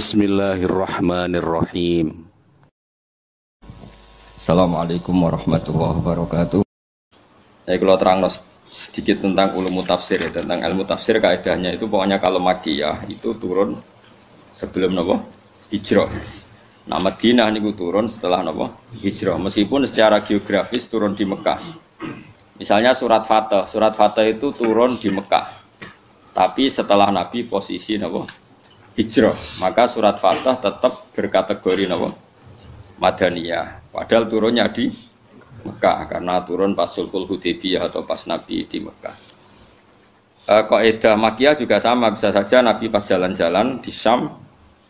Bismillahirrahmanirrahim. Assalamualaikum warahmatullahi wabarakatuh. Kalau terang sedikit tentang ulum tafsir ya, tentang ilmu tafsir kaidahnya itu pokoknya kalau Makkiyah itu turun sebelum nopo hijrah. Nah Madinah niku turun setelah nopo hijrah. Meskipun secara geografis turun di Mekah. Misalnya surat Fatah itu turun di Mekah. Tapi setelah Nabi posisi nopo hijrah, maka surat Fatah tetap berkategori nopo Madaniyah. Padahal turunnya di Mekah karena turun pas Sulhul Hudaybiyah atau pas Nabi di Mekah. Kaidah Makkiyah juga sama, bisa saja Nabi pas jalan-jalan di Syam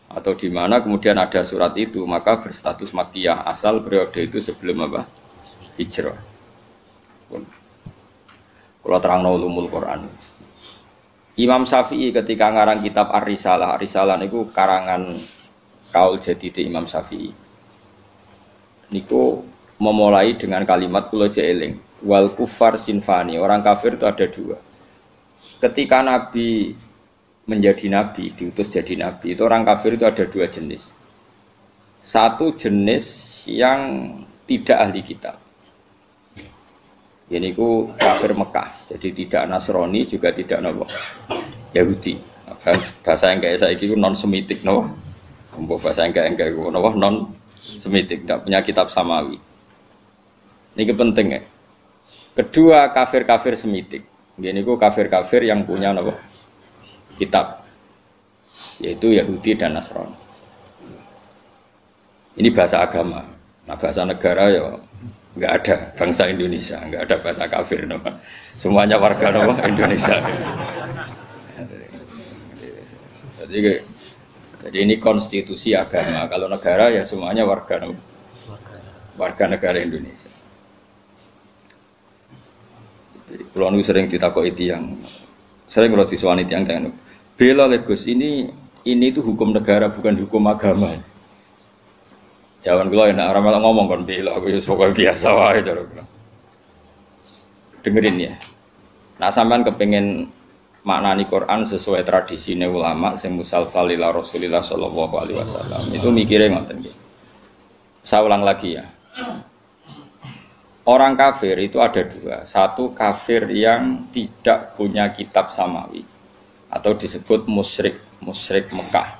atau di mana kemudian ada surat itu, maka berstatus Makkiyah asal periode itu sebelum apa? Hijrah. Kalau terang ulumul Quran. Imam Syafi'i ketika ngarang kitab Ar-Risalah niku karangan kaul jadid Imam Syafi'i. Niku memulai dengan kalimat kula jeeling wal kufar sinfani, orang kafir itu ada dua. Ketika Nabi menjadi nabi, diutus jadi nabi, itu orang kafir itu ada dua jenis. Satu jenis yang tidak ahli kitab, ini ku kafir Mekah, jadi tidak Nasrani juga tidak Yahudi. Bahasa yang kayak saya itu non semitik bahasa yang kayak non semitik, tidak punya kitab samawi. Ini penting ya. Kedua kafir semitik, ini ku kafir yang punya kitab, yaitu Yahudi dan Nasrani. Ini bahasa agama. Nah bahasa negara ya nggak ada, bangsa Indonesia nggak ada bahasa kafir, semuanya warga Indonesia. Jadi ini konstitusi agama. Kalau negara ya semuanya warga negara Indonesia. Kalau nu sering ditakoki tiyang, sering kalau disuani tiyang tanya, bela Legos ini itu hukum negara bukan hukum agama. Jawaban kula enak ora malah ngomong kon bela, aku ya pokoke biasa wae cara kula. Dengerin ya. Nah sampean kepengin maknani Quran sesuai tradisine ulama sing musalsal ila Rasulillah sallallahu alaihi wasallam. Itu mikire ngoten nggih. Saya ulang lagi ya. Orang kafir itu ada dua. Satu kafir yang tidak punya kitab samawi atau disebut musyrik Mekah.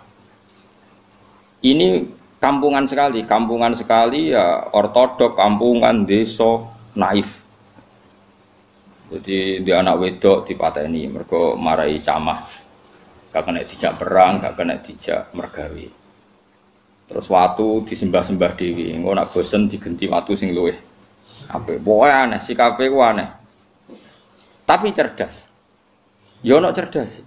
Ini kampungan sekali ya, ortodok, kampungan, desa, naif. Jadi dia anak wedok dipateni mergo marai camah. Gak kena dijak perang, gak kena dijak mergawe. Terus watu disembah-sembah dewi, engko nak bosen digenti watu sing luwih apik. Pokoke aneh, sikape ku aneh. Tapi cerdas. Ya ono cerdas.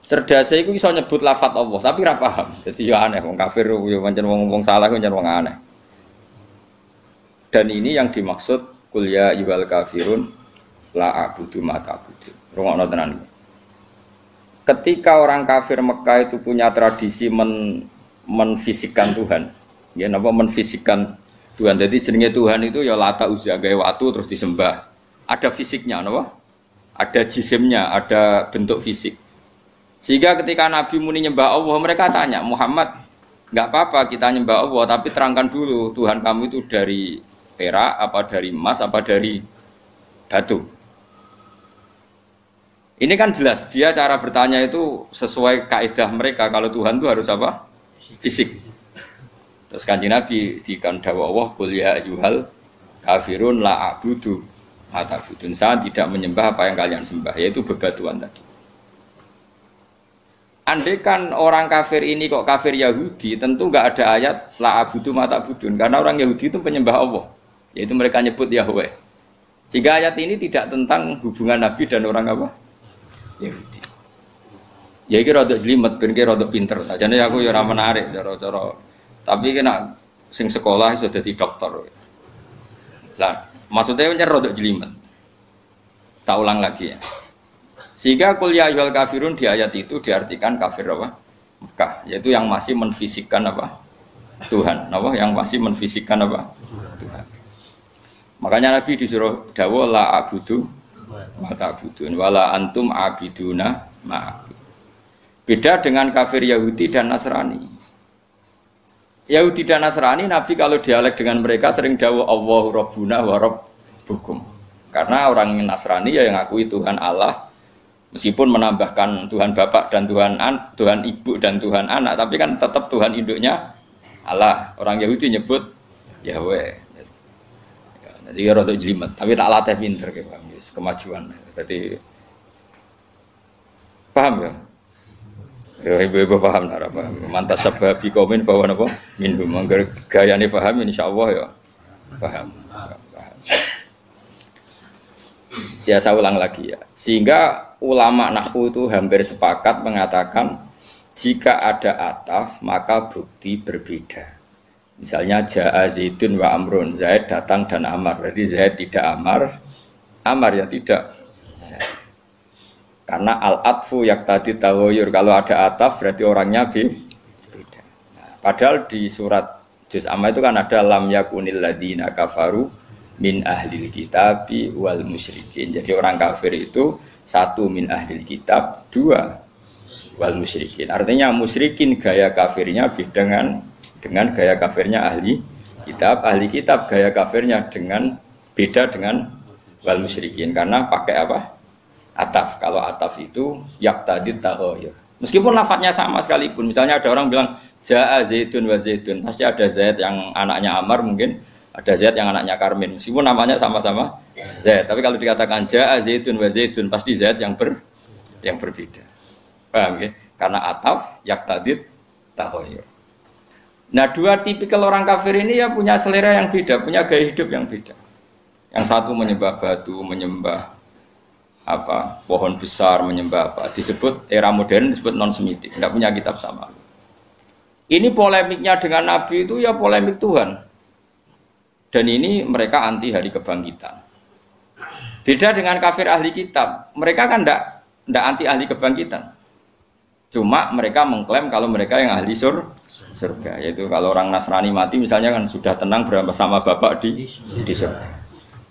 Cerdasnya itu bisa nyebut lafaz Allah, tapi ra paham. Jadi ya aneh, wong kafir ya pancen wong salah pancen wong aneh. Dan ini yang dimaksud qul ya ayyuhal kafirun la a'budu ma ta'budun. Rungokno tenan. Ketika orang kafir Mekah itu punya tradisi menfisikkan Tuhan. Ya napa menfisikkan Tuhan. Jadi jenenge Tuhan itu ya Lata Uzza gawe watu terus disembah. Ada fisiknya napa? Ada jisimnya, ada bentuk fisik. Sehingga ketika Nabi muni nyembah Allah, mereka tanya, Muhammad, enggak apa-apa kita nyembah Allah, tapi terangkan dulu Tuhan kamu itu dari perak, apa dari emas, apa dari batu. Ini kan jelas, dia cara bertanya itu sesuai kaidah mereka, kalau Tuhan itu harus apa? Fisik. Terus Kanjeng Nabi dikandhawa Allah, qul ya ayyuhal kafirun la a'budu ma ta'budun. Saya tidak menyembah apa yang kalian sembah, yaitu bebatuan tadi. Andai kan orang kafir ini kok kafir Yahudi, tentu enggak ada ayat la a'budu ma ta'budun, karena orang Yahudi itu penyembah Allah, yaitu mereka nyebut Yahweh. Sehingga ayat ini tidak tentang hubungan Nabi dan orang apa? Yahudi. Ya iki rada jlimet ben ki rada pinter. Sajane aku ya ora menarik cara-cara. Tapi kena sing sekolah iso dadi dokter. Lah, maksudnya rada jlimet. Tak ulang lagi ya. Sehingga qul ya ayyuhal kafirun di ayat itu diartikan kafir apa? Mekah, yaitu yang masih menfisikkan apa? Tuhan. Apa? Yang masih menfisikkan apa? Tuhan. Makanya Nabi disuruh dawuh la a'budu ma ta'budun wala antum abiduna ma. Beda dengan kafir Yahudi dan Nasrani. Yahudi dan Nasrani, Nabi kalau dialek dengan mereka sering dawuh Allahu Rabbuna wa Rabbukum. Karena orang Nasrani ya yang ngakui Tuhan Allah, meskipun menambahkan Tuhan Bapak dan Tuhan Ibu dan Tuhan Anak, tapi kan tetap Tuhan induknya Allah. Orang Yahudi nyebut Yahweh. Jadi ya rada jelimet, tapi tak latih pinter kemajuan. Jadi paham ya? Ya ibu-ibu paham nara paham. Mantas sebab komen bahwa napa minhum mangger gayane paham insyaallah ya. Paham. Ya saya ulang lagi ya. Sehingga ulama nahwu itu hampir sepakat mengatakan jika ada ataf maka bukti berbeda. Misalnya Ja'a Zaidun wa Amrun, Zaid datang dan Amar. Jadi Zaid tidak Amar, Amar ya tidak Zaid. Karena al-atfu yaqtadi tawayyur. Kalau ada ataf berarti orangnya beda. Nah, padahal di surat Juz Amma itu kan ada lam yakunil ladzina kafaru min ahlil kitabi wal musyrikin. Jadi orang kafir itu satu min ahlil kitab, dua wal musyrikin. Artinya musyrikin gaya kafirnya dengan gaya kafirnya ahli kitab gaya kafirnya beda dengan wal musyrikin karena pakai apa? Ataf. Kalau ataf itu yaqtadi taghayur. Meskipun lafadznya sama sekalipun, misalnya ada orang bilang Ja'a Zaidun wa Zaidun, pasti ada Zaid yang anaknya Amar, mungkin ada Zaid yang anaknya Karmin, meskipun namanya sama-sama Zaid. Tapi kalau dikatakan Ja'a Zaidun wa Zaidun, pasti Zaid yang berbeda. Paham ya? Karena ataf yaqtadi taghayur. Nah, dua tipikal orang kafir ini ya punya selera yang beda, punya gaya hidup yang beda. Yang satu menyembah batu, menyembah pohon besar, menyembah disebut era modern disebut non-semitik, tidak punya kitab sama. Ini polemiknya dengan Nabi itu ya polemik Tuhan. Dan ini mereka anti hari kebangkitan. Beda dengan kafir ahli kitab, mereka kan tidak anti ahli kebangkitan. Cuma mereka mengklaim kalau mereka yang ahli surga, yaitu kalau orang Nasrani mati misalnya kan sudah tenang bersama Bapak di surga.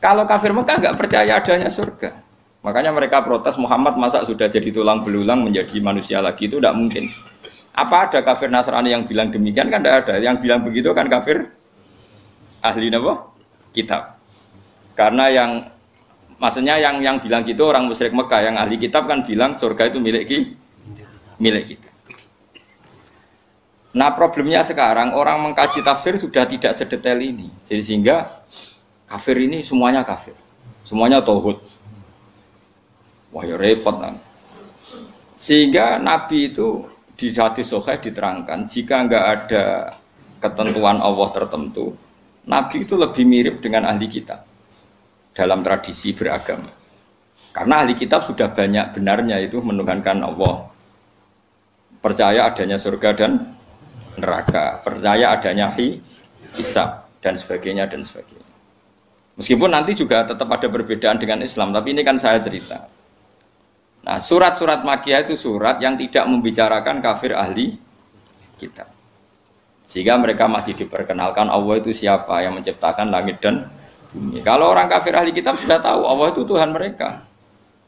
Kalau kafir Mekah nggak percaya adanya surga, makanya mereka protes Muhammad masa sudah jadi tulang belulang menjadi manusia lagi, itu tidak mungkin. Apa ada kafir Nasrani yang bilang demikian? Kan tidak ada. Yang bilang begitu kan kafir ahli kitab. Karena maksudnya yang bilang gitu orang musyrik Mekah, yang ahli kitab kan bilang surga itu milik kita. Nah problemnya sekarang orang mengkaji tafsir sudah tidak sedetail ini, sehingga kafir ini semuanya kafir, semuanya tauhid. Wah ya repot kan. Sehingga Nabi itu di hadis sahih diterangkan jika enggak ada ketentuan Allah tertentu, Nabi itu lebih mirip dengan ahli kitab dalam tradisi beragama. Karena ahli kitab sudah banyak benarnya itu menuhankan Allah. Percaya adanya surga dan neraka, percaya adanya hisab dan sebagainya. Meskipun nanti juga tetap ada perbedaan dengan Islam, tapi ini kan saya cerita. Nah, surat-surat Makkiyah itu surat yang tidak membicarakan kafir ahli kitab. Sehingga mereka masih diperkenalkan Allah itu siapa yang menciptakan langit dan bumi. Kalau orang kafir ahli kitab sudah tahu Allah itu Tuhan mereka.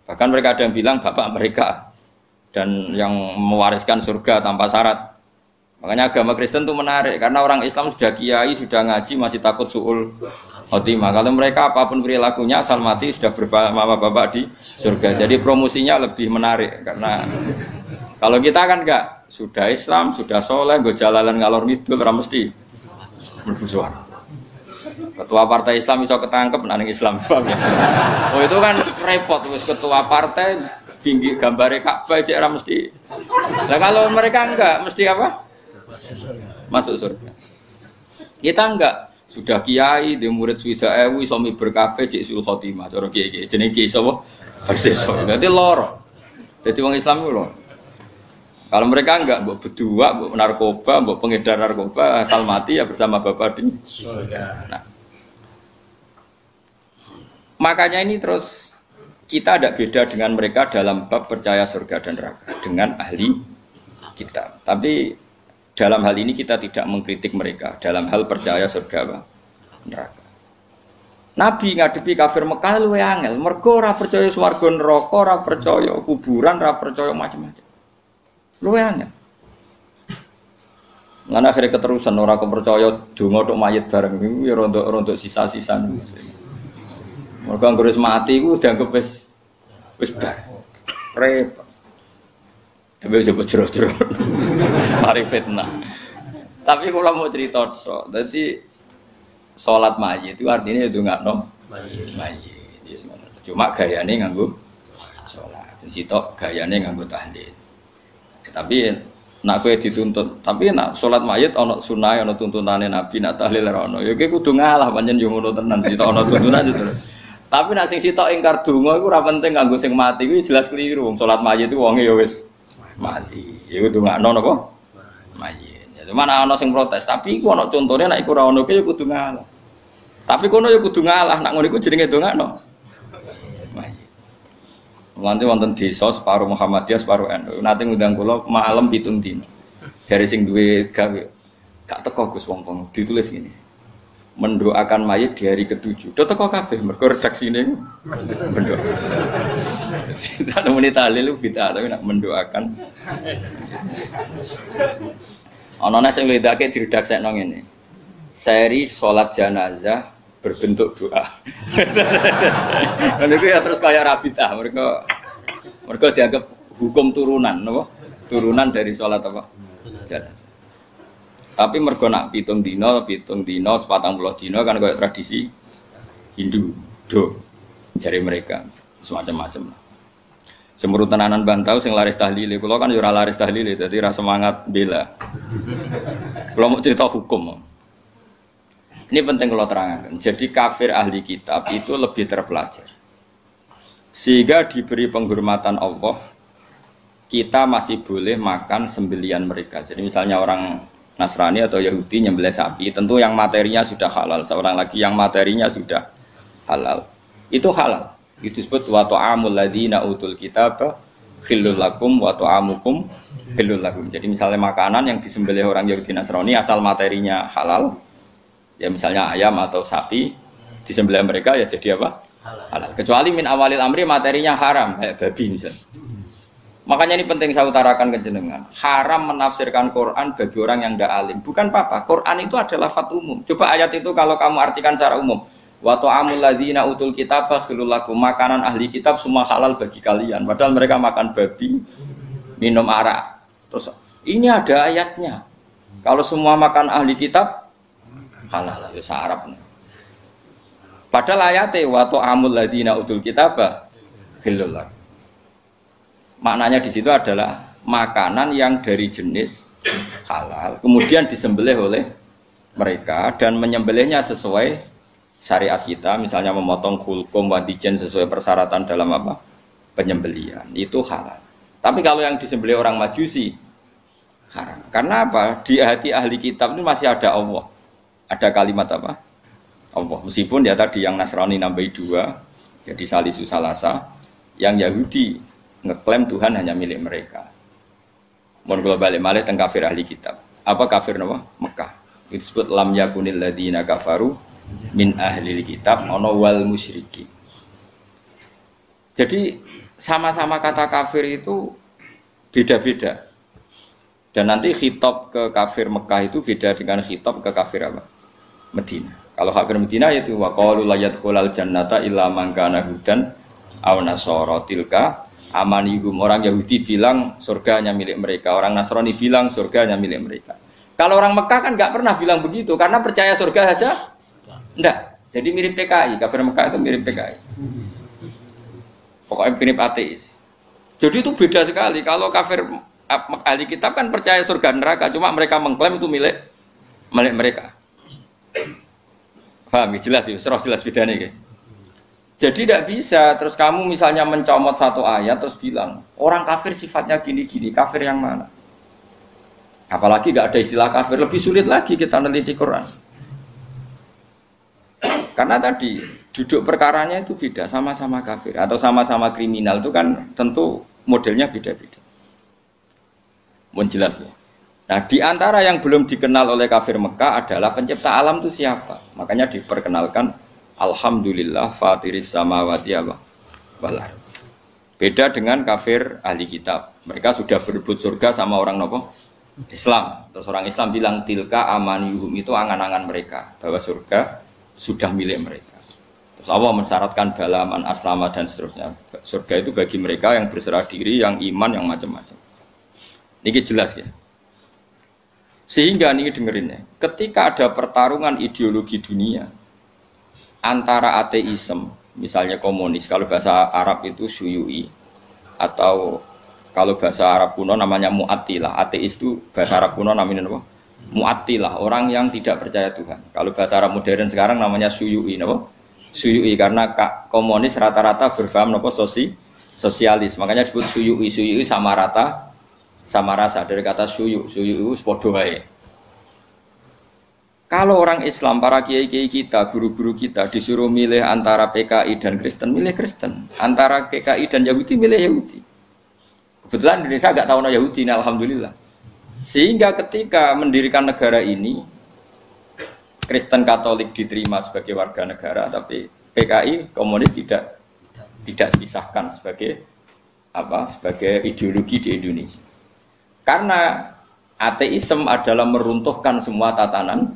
Bahkan mereka ada yang bilang bapak mereka. Dan yang mewariskan surga tanpa syarat. Makanya agama Kristen itu menarik karena orang Islam sudah kiai, sudah ngaji, masih takut su'ul khotimah. Kalau mereka apapun perilakunya asal mati sudah bapak di surga. Jadi promosinya lebih menarik karena kalau kita kan enggak, sudah Islam, sudah soleh, gue jalalan ngalor ngidul ora mesti berbusuar. Ketua partai Islam iso ketangkep nang Islam. Oh itu kan repot wis ketua partai tinggi gambare Ka'bah cek ora mesti. Nah kalau mereka enggak mesti apa? Masuk surga. Kita enggak, sudah kiai di murid swidak ewu iso miber kabeh cek sul khotimah cara kiai-kiai jenenge kiai sapa? Persis. Dadi loro. Dadi wong Islam ku loro. Kalau mereka enggak, mbok berdua, mbok narkoba, mbok pengedar narkoba, asal mati ya bersama Bapak di surga. Nah. Makanya ini terus kita tidak beda dengan mereka dalam bab percaya surga dan neraka dengan ahli kitab. Tapi dalam hal ini kita tidak mengkritik mereka dalam hal percaya surga neraka. Nabi ngadepi kafir Mekah luwe angel, mergo ora percaya swarga neraka, ora percaya kuburan, ora percaya macam-macam. Luwe angel. Lan akhirnya keterusan ora kepercaya donga tok mayit bareng iku ya rontok sisa-sisa. Mergo anggere wis mati iku dianggep wis bar. Repot. Tapi coba jero-jero. Mari fitnah. Tapi kalau mau cerita tok, dadi salat mayit itu artinya ndongakno mayit. Cuma gayane nganggo salat. Sing sitok gayane nganggo tahlil. Tapi nak kowe dituntut, tapi nak salat mayit ana sunah, ana tuntutane Nabi, nak tahlil ora ana. Ya kowe kudu ngalah pancen yo ngono tenan, sitok ana tuntunan itu. Tapi nak sing sitok ingkar donga iku ora penting kanggo sing mati iku jelas keliru. Wong salat mayit itu wonge ya wis mati. Ya kudu ngakno napa? Mayit. Ya cuma ana sing protes, tapi iku ana contone nek iku ora ono ki ya kudu ngalah. Tapi kono ya kudu ngalah, nak ngono iku jenenge dongakno. Mayit. Nanti wonten desa separuh Muhammadiyah separuh NU. Nanti ngundang kula malam 7 dina. Jare sing duwe gawe gak teko Gus wong-wong ditulis ngene. Mendoakan mayit di hari ke-7. Do teko kabeh mergo redaksine mendoa. Nek muni tahlil bid'ah tapi nak mendoakan. Ana sing wedake diredaksekno ngene. Seri salat jenazah berbentuk doa. Dan itu ya terus kayak rabitah, mereka dianggap hukum turunan, no? Turunan dari sholat apa? Jenazah. Tapi mereka nak pitung dino, 40 dino kan kayak tradisi Hindu, jari mereka semacam-macam. Semurut tenanan bantau, sing laris tahlil, kalau kan jurah laris tahlil, jadi rasa semangat bela. Kalau mau cerita hukum. Ini penting kalau terangkan. Jadi kafir ahli kitab itu lebih terpelajar. Sehingga diberi penghormatan Allah, kita masih boleh makan sembelian mereka. Jadi misalnya orang Nasrani atau Yahudi nyembelih sapi, tentu yang materinya sudah halal. Seorang lagi yang materinya sudah halal. Itu halal. Itu disebut wa ta'amul ladzina utul kitab khillul lakum wa ta'amukum khillul lakum. Jadi misalnya makanan yang disembelih orang Yahudi Nasrani asal materinya halal. Ya misalnya ayam atau sapi disembelih mereka ya jadi apa? Halal. Kecuali min awalil amri materinya haram kayak babi misalnya. Makanya ini penting saya utarakan ke jenengan. Haram menafsirkan Quran bagi orang yang tidak alim. Bukan apa-apa. Quran itu adalah lafaz umum. Coba ayat itu kalau kamu artikan secara umum. Wa ta'amul ladzina utul kitab khilul lakum. Makanan ahli kitab semua halal bagi kalian. Padahal mereka makan babi, minum arak. Terus ini ada ayatnya. Kalau semua makan ahli kitab halal, ya Arab. Padahal ayatnya wa ta'amul ladzina utul kitab khilul lakum. Maknanya di situ adalah makanan yang dari jenis halal, kemudian disembelih oleh mereka dan menyembelihnya sesuai syariat kita, misalnya memotong khulqum wadijen sesuai persyaratan dalam apa? Penyembelihan, itu halal. Tapi kalau yang disembelih orang Majusi haram. Karena apa? Di hati ahli kitab itu masih ada Allah. Ada kalimat apa? Allah. Meskipun ya tadi yang Nasrani nambahi 2, jadi salisu salasa, yang Yahudi ngeklaim Tuhan hanya milik mereka. Mohon kalau balik malih teng kafir ahli kitab. Apa kafir nama? Mekah. Itu disebut lam yakunil ladzina kafaru min ahli kitab ono wal musyrikin. Jadi sama-sama kata kafir itu beda-beda. Dan nanti khitab ke kafir Mekah itu beda dengan khitab ke kafir apa? Medina. Kalau kafir Medina itu wa qalu la yadkhulal jannata illa man kana hudan aw nasara tilka amanihum. Orang Yahudi bilang surganya milik mereka, orang Nasrani bilang surganya milik mereka. Kalau orang Mekah kan nggak pernah bilang begitu karena percaya surga saja enggak. Jadi mirip PKI, kafir Mekah itu mirip PKI. Pokoknya mirip ateis. Jadi itu beda sekali. Kalau kafir ahli kitab kan percaya surga neraka, cuma mereka mengklaim itu milik mereka. Paham? Jelas ya, jelas bedanya kayak. Jadi tidak bisa, terus kamu misalnya mencomot satu ayat terus bilang orang kafir sifatnya gini-gini, kafir yang mana? Apalagi nggak ada istilah kafir, lebih sulit lagi kita meneliti Quran. Karena tadi duduk perkaranya itu beda, sama-sama kafir atau sama-sama kriminal itu kan tentu modelnya beda-beda. Mohon jelas ya. Nah di antara yang belum dikenal oleh kafir Mekah adalah pencipta alam itu siapa? Makanya diperkenalkan Alhamdulillah fatiris samawati wal ardh. Beda dengan kafir ahli kitab. Mereka sudah berebut surga sama orang nopo? Islam. Terus orang Islam bilang tilka amaniyuhum, itu angan-angan mereka bahwa surga sudah milik mereka. Terus Allah mensyaratkan balaman aslama dan seterusnya. Surga itu bagi mereka yang berserah diri, yang iman, yang macam-macam. Ini jelas ya. Sehingga ini dengerin ya, ketika ada pertarungan ideologi dunia antara ateisme, misalnya komunis, kalau bahasa Arab itu syuyu'i, atau kalau bahasa Arab kuno namanya mu'attilah. Ateis itu bahasa Arab kuno namanya apa? Mu'attilah, orang yang tidak percaya Tuhan. Kalau bahasa Arab modern sekarang namanya syuyu'i, apa? Syuyu'i, karena komunis rata-rata berfaham apa? Sosialis. Makanya disebut syuyu'i. Syuyu'i sama rata, sama rasa, dari kata syuyu itu sepodo wae. Kalau orang Islam, para kiai-kiai kita, guru-guru kita disuruh milih antara PKI dan Kristen, milih Kristen. Antara PKI dan Yahudi, milih Yahudi. Kebetulan Indonesia agak tahu Yahudi, nah, alhamdulillah. Sehingga ketika mendirikan negara ini, Kristen Katolik diterima sebagai warga negara, tapi PKI komunis tidak disisahkan sebagai apa? Sebagai ideologi di Indonesia. Karena ateisme adalah meruntuhkan semua tatanan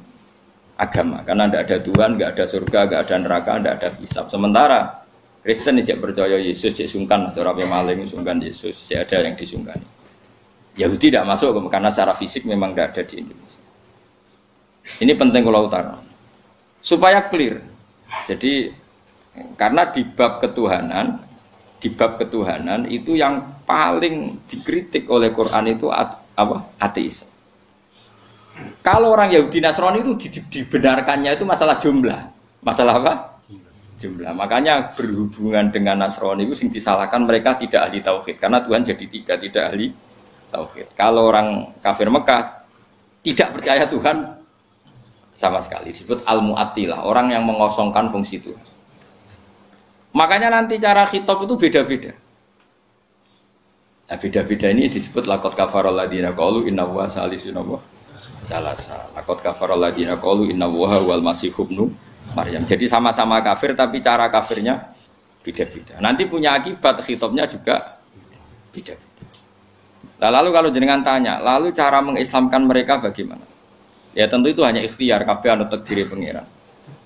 agama. Karena tidak ada Tuhan, tidak ada surga, tidak ada neraka, tidak ada hisab. Sementara Kristen tidak percaya Yesus, tidak sungkan. Atau orang yang maling sungkan Yesus, tidak ada yang disungkani. Yahudi tidak masuk karena secara fisik memang tidak ada di Indonesia. Ini penting kalau utara. Supaya clear. Jadi karena di bab ketuhanan itu yang paling dikritik oleh Quran itu apa? Ateis. Kalau orang Yahudi Nasrani itu dibenarkannya itu masalah jumlah. Masalah apa? Jumlah. Makanya berhubungan dengan Nasrani itu sing disalahkan mereka tidak ahli tauhid karena Tuhan jadi tiga, tidak ahli tauhid. Kalau orang kafir Mekah tidak percaya Tuhan sama sekali, disebut al-mu'attilah, orang yang mengosongkan fungsi Tuhan. Makanya nanti cara khitab itu beda-beda. Nah, beda-beda ini disebut laqad kafaral ladzina qalu inna huwa salisun salasa. Laqad kafaral ladzina qalu inna huwa wal masih ibnu Maryam. Jadi sama-sama kafir tapi cara kafirnya beda-beda. Nanti punya akibat khitabnya juga beda-beda. Nah, lalu kalau jenengan tanya, lalu cara mengislamkan mereka bagaimana? Ya tentu itu hanya ikhtiar, kabeh anu takdire pangeran.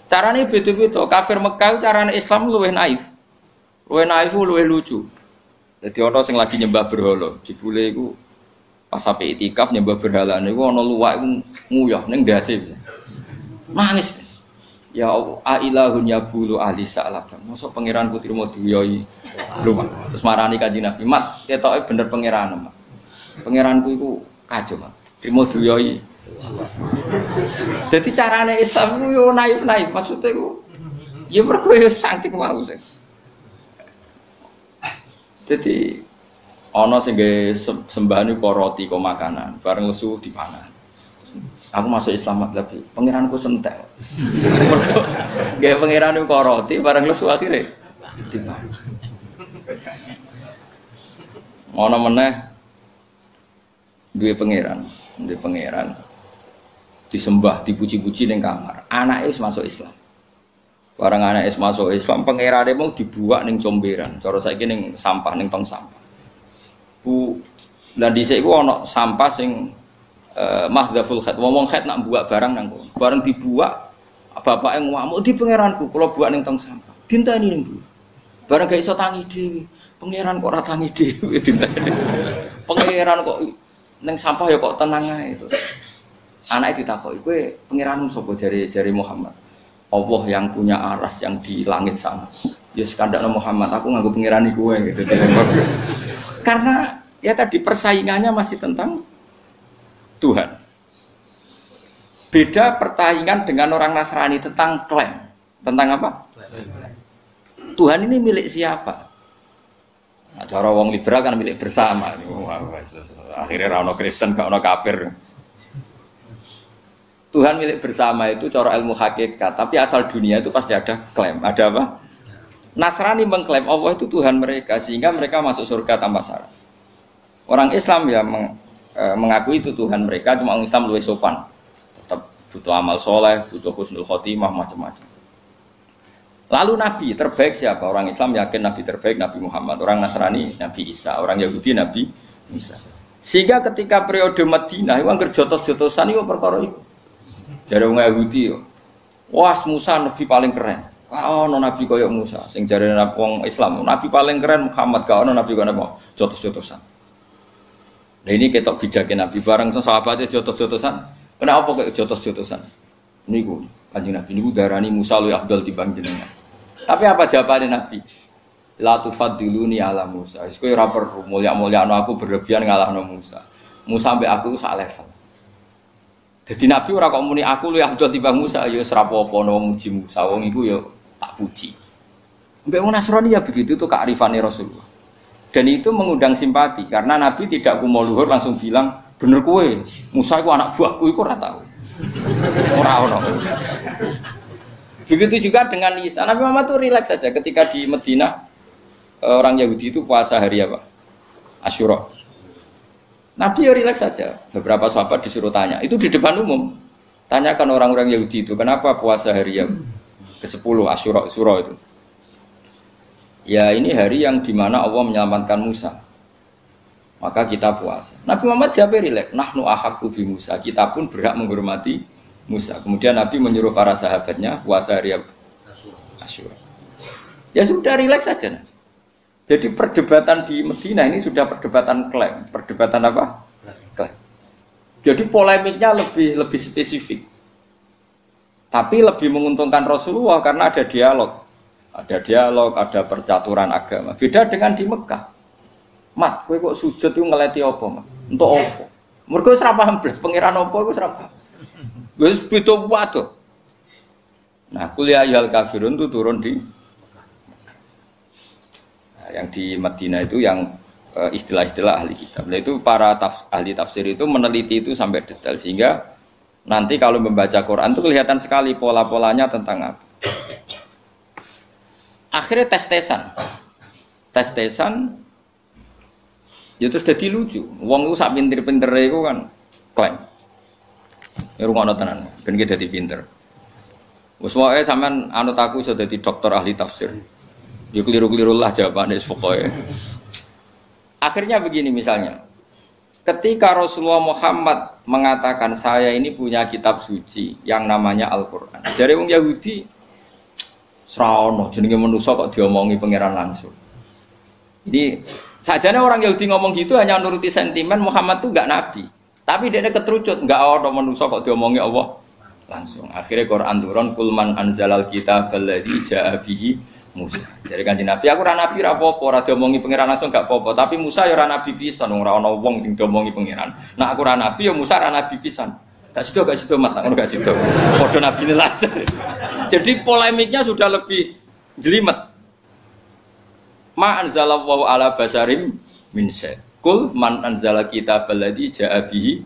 Carane beda-beda. Kafir Mekah carane Islam luwih naif. Luwih naif, luwih lucu. Jadi ana sing lagi nyembah berhala, jebule iku pas sampai itikaf nyembah berhala niku ana luwak iku nguyah ning ndase. Nangis. Ya ilahun yabulu ahli sa'laban. Mosok pangeranku trimo duyoi luwak. Terus marani Kanjeng Nabi, "Mat, ketoke bener pangeran, Mat. Pangeranku iku kacau, Mat. Trimo duyoi." Jadi carane Islam itu yo naif-naif, maksudnya itu ya mergo yo saking mau sing. Jadi ana sing sembahan iku roti kok makanan, bareng lesu dipangan. Aku masuk Islam tapi pangeranku sentek. Mergo nggih pangeran iku roti bareng lesu akhire dipangan. Ana meneh duwe pangeran disembah, dipuji-puji ning kamar. Anake wis masuk Islam. Barang anake wis masuk Islam, pangerane mau dibuak ning comberan. Cara saiki ning sampah, ning tong sampah. Lah dhisik iku ana sampah sing mahdhaful khat. Wong khat nak buak barang nang kono. Bareng dibuak, bapake ngamuk di pangeranku, kula buak ning tong sampah. Dinteni ning mbuh. Bareng gak iso tangi dhewe. Pangeran kok ora tangi dhewe dinteni. Pangeran kok ning sampah ya kok tenang ae terus. Anaknya ditakoki, kowe pangeranmu sapa jari Muhammad? Allah yang punya aras yang di langit sana. Ya sekandakno Muhammad, aku nganggo pangeran iku kowe gitu. Karena ya tadi persaingannya masih tentang Tuhan. Beda persaingan dengan orang Nasrani tentang klaim. Tentang apa? Tuhan ini milik siapa? Nah, cara wong liberal kan milik bersama. Akhirnya ra ono Kristen, gak ono kafir. Tuhan milik bersama itu cara ilmu hakikat, tapi asal dunia itu pasti ada klaim. Ada apa? Nasrani mengklaim Allah itu Tuhan mereka, sehingga mereka masuk surga tanpa syarat. Orang Islam ya mengakui itu Tuhan mereka, cuma orang Islam lebih sopan. Tetap butuh amal soleh, butuh husnul khotimah, macam-macam. Lalu Nabi terbaik siapa? Orang Islam yakin Nabi terbaik Nabi Muhammad. Orang Nasrani Nabi Isa. Orang Yahudi Nabi Isa. Sehingga ketika periode Madinah, itu anggar jotos-jotosan itu perkara itu. Jadi orang Yahudi, wah Musa Nabi paling keren. Wah no Nabi koyok Musa. Sing jare wong Islam, Nabi paling keren Muhammad. Kau no Nabi koyok apa? Jotos-jotosan. Nah ini ketok bijaknya Nabi bareng sahabatnya jotos-jotosan. Kenapa kok jotos-jotosan? Niku Kanjeng Nabi niku darani Musa luwih afdal timbang jenengan. Tapi apa jawabannya Nabi? La tufaddiluni ala Musa. Wis kowe ora perlu mulya-mulyano aku berlebihan ngalahno Musa. Musa mbek aku sak level. Jadi Nabi ora kok muni aku luwih afdal timbang Musa ya wis ora apa-apa no muji Musa. Wong iku ya tak puji. Mbek wong Nasrani ya begitu tuh kearifane Rasulullah. Dan itu mengundang simpati karena Nabi tidak kumo luhur langsung bilang bener kowe Musa iku anak buahku iku ora tau. Ora ono. Begitu juga dengan Isa. Nabi Muhammad itu rileks saja ketika di Madinah orang Yahudi itu puasa hari apa? Asyura. Nabi ya rileks saja. Beberapa sahabat disuruh tanya. Itu di depan umum. Tanyakan orang-orang Yahudi itu kenapa puasa hari yang ke-10 Asyura itu. Ya ini hari yang dimana Allah menyelamatkan Musa. Maka kita puasa. Nabi Muhammad jawab rileks. Nahnu ahaqqu bi Musa. Kita pun berhak menghormati Musa. Kemudian Nabi menyuruh para sahabatnya puasa hari Asyura. Ya sudah rileks saja. Jadi perdebatan di Madinah ini sudah perdebatan klaim. Perdebatan apa? Klaim. Jadi polemiknya lebih spesifik. Tapi lebih menguntungkan Rasulullah karena ada dialog. Ada dialog, ada percaturan agama. Beda dengan di Mekah. Mat, kowe kok sujud itu ngeleti apa, Mat? Untuk apa? Mergo wis ora paham blas pangeran apa iku wis ora paham. Wis beda waduh. Nah, kuliah ayal kafirun itu turun di yang di Madinah itu yang istilah-istilah ahli kitab. Nah, itu para ahli tafsir itu meneliti itu sampai detail sehingga nanti kalau membaca Quran itu kelihatan sekali pola-polanya tentang apa. Akhirnya tes-tesan ya terus jadi lucu. Wong itu sak pinter-pintere iku kan klaim. Ya rungono tenan, ben iki dadi pinter. Wis wae sampean anut aku iso dadi dokter ahli tafsir. Ya keliru-keliru lah jawabannya pokoknya. Akhirnya begini misalnya. Ketika Rasulullah Muhammad mengatakan saya ini punya kitab suci yang namanya Al-Qur'an. Jare wong Yahudi sraono jenenge manusa kok diomongi pangeran langsung. Ini sajane orang Yahudi ngomong gitu hanya nuruti sentimen Muhammad itu enggak nabi. Tapi dia keterucut enggak ono manusa kok diomongi Allah langsung. Akhirnya Quran turun kulman anzalal kitab alladzi jaa bihi Musa. Jadi Kanjeng Nabi aku ora nabi ra apa-apa, ora diomongi pangeran langsung enggak apa-apa, tapi Musa ya ora nabi pisan, ora ono wong sing diomongi pangeran. Nah aku ora nabi ya Musa ora nabi pisan. Gak sido Mas, ngono gak sido. Padha nabi ini lah. Jadi polemiknya sudah lebih jelimet. Ma anzalallahu ala basarim min syai. Kul man anzala kitabal ladzi jaa bihi